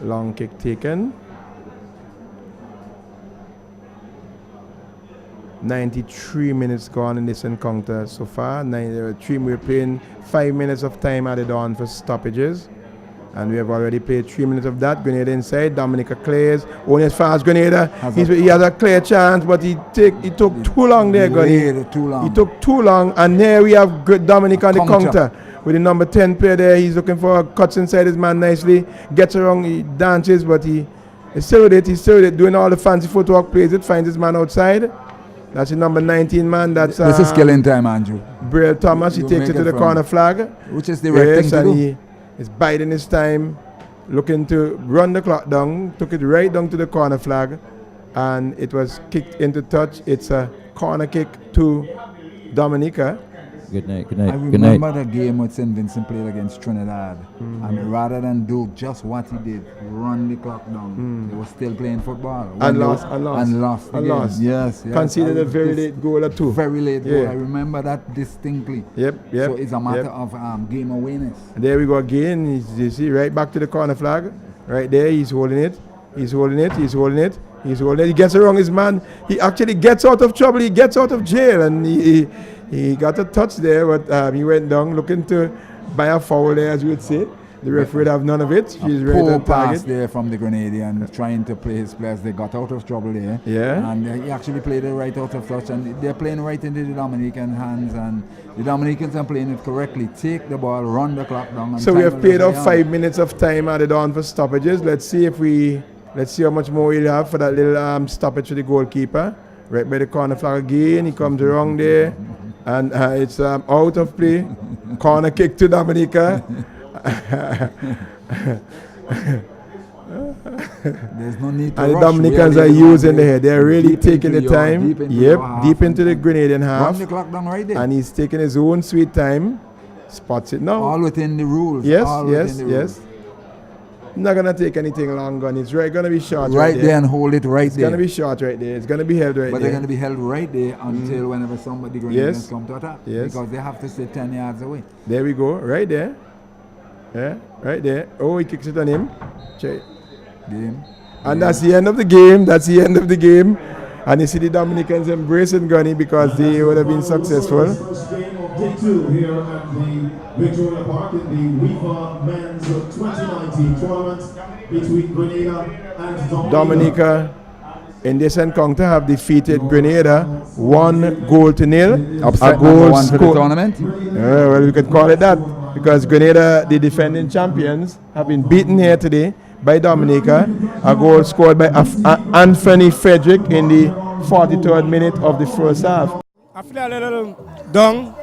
Long kick taken. 93 minutes gone in this encounter so far. We're playing 5 minutes of time added on for stoppages. And we have already played 3 minutes of that. Grenada inside. Dominica clears. Only as far as Grenada. He has a clear chance, but he took too long there, He took too long. And there we have Dominica on the counter. With the number 10 player there, he's looking for cuts inside his man nicely, gets around, he dances, but he's still with it, doing all the fancy footwork, plays it, finds his man outside. That's the number 19 man. This is killing time, Andrew. Braille Thomas, he takes it to the corner flag. Which is the right thing to do. He is biding his time, looking to run the clock down, took it right down to the corner flag, and it was kicked into touch. It's a corner kick to Dominica. Good night. I remember the game when St. Vincent played against Trinidad, and rather than do just what he did, run the clock down, they were still playing football. And lost. Yes. Conceded a very late goal or two. Very late goal. I remember that distinctly. Yep. So it's a matter of game awareness. There we go again. You see, right back to the corner flag. Right there, he's holding it. He gets around his man. He actually gets out of trouble. He gets out of jail, and he got a touch there, but he went down looking to buy a foul there, as we would say. The referee would have none of it. She's right on target. Pass there from the Grenadian, trying to play his players. They got out of trouble there. Yeah. And he actually played it right out of touch, and they're playing right into the Dominican hands, and the Dominicans are playing it correctly. Take the ball, run the clock down. So we have played out 5 minutes of time added on for stoppages. Let's see how much more we'll have for that little stoppage to the goalkeeper. Right by the corner flag again. He comes around there. And it's out of play. Corner kick to Dominica. There's no need to and rush. The Dominicans are using the head. They're really taking the time. Deep into the Grenadian half. Run the clock down right there. And he's taking his own sweet time. Spots it now. All within the rules. Yes. Not gonna take anything long, and it's gonna be short right there and hold it right it's there. It's gonna be short right there. It's gonna be held right there. But they're gonna be held right there until whenever somebody Grenadians come to attack. Yes. Because they have to stay 10 yards away. There we go, right there. Yeah, right there. Oh, he kicks it on him. Check. And that's the end of the game. And you see the Dominicans embracing Gunny because they would have been successful. day 2 here at the Victoria Park in the UEFA Men's 2019 tournament between Grenada and Dominica in this encounter have defeated Grenada 1-0. Upset number 1 for the tournament. Well, we could call it that because Grenada, the defending champions, have been beaten here today by Dominica. A goal scored by Anthony Frederick in the 43rd minute of the first half. I feel a little down,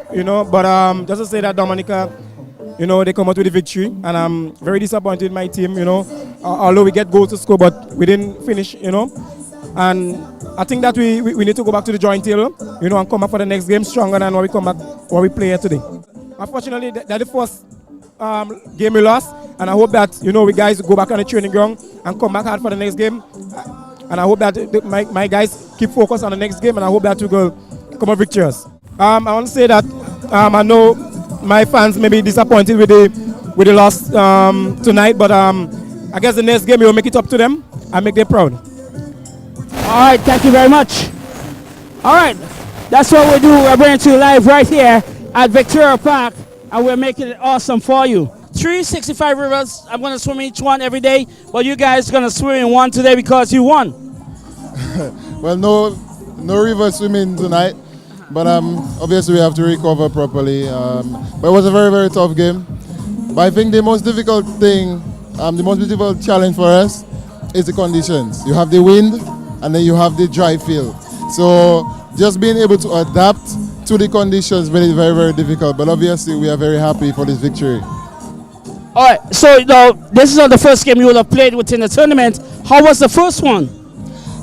but just to say that Dominica, they come out with a victory, and I'm very disappointed in my team, although we get goals to score, but we didn't finish, and I think that we need to go back to the drawing table, and come back for the next game stronger than what we play here today. Unfortunately, that's the first game we lost, and I hope that we guys go back on the training ground and come back hard for the next game, and I hope that my guys keep focused on the next game, and I hope that we will come out victorious. I want to say that I know my fans may be disappointed with the loss tonight, but I guess the next game we will make it up to them and make them proud. All right, thank you very much. All right, that's what we do. We're bringing to you live right here at Victoria Park, and we're making it awesome for you. 365 rivers. I'm going to swim each one every day, but you guys are going to swim in one today because you won. Well, no river swimming tonight, but obviously we have to recover properly. But it was a very, very tough game. But I think the most difficult thing, the most difficult challenge for us is the conditions. You have the wind, and then you have the dry field. So just being able to adapt to the conditions made it very, very difficult. But obviously we are very happy for this victory. All right, so this is not the first game you will have played within the tournament. How was the first one?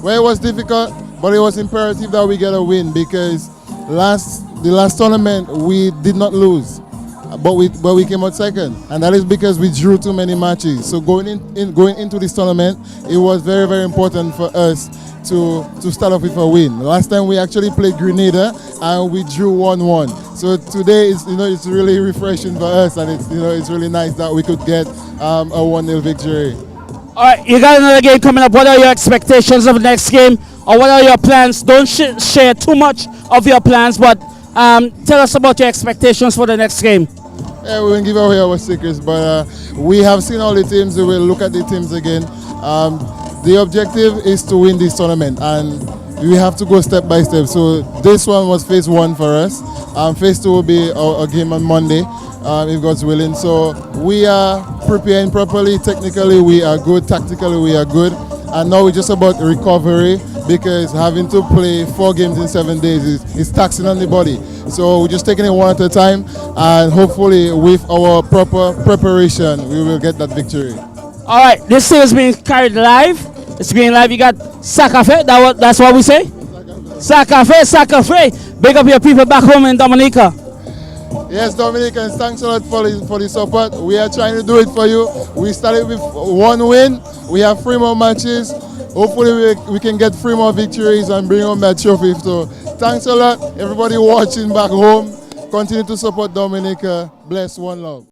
Well, it was difficult, but it was imperative that we get a win because the last tournament we did not lose, but we came out second, and that is because we drew too many matches. So going into this tournament, it was very, very important for us to start off with a win. Last time we actually played Grenada and we drew 1-1. So today it's really refreshing for us, and it's really nice that we could get a 1-0 victory. All right, you got another game coming up. What are your expectations of the next game, or what are your plans? Don't share too much of your plans, but tell us about your expectations for the next game. Yeah, we won't give away our secrets, but we have seen all the teams. We will look at the teams again. The objective is to win this tournament, and we have to go step by step. So this one was phase 1 for us. Phase 2 will be a game on Monday, if God's willing. So we are preparing properly. Technically, we are good. Tactically, we are good. And now it's just about recovery, because having to play 4 games in 7 days is taxing on the body. So we're just taking it one at a time, and hopefully with our proper preparation, we will get that victory. All right, this thing is being carried live. It's being live. You got Sakafe. That's what we say. Sakafe. Big up your people back home in Dominica. Yes, Dominicans, thanks a lot for the support. We are trying to do it for you. We started with 1 win. We have 3 more matches. Hopefully we can get 3 more victories and bring home that trophy. So thanks a lot, everybody watching back home. Continue to support Dominica. Bless, one love.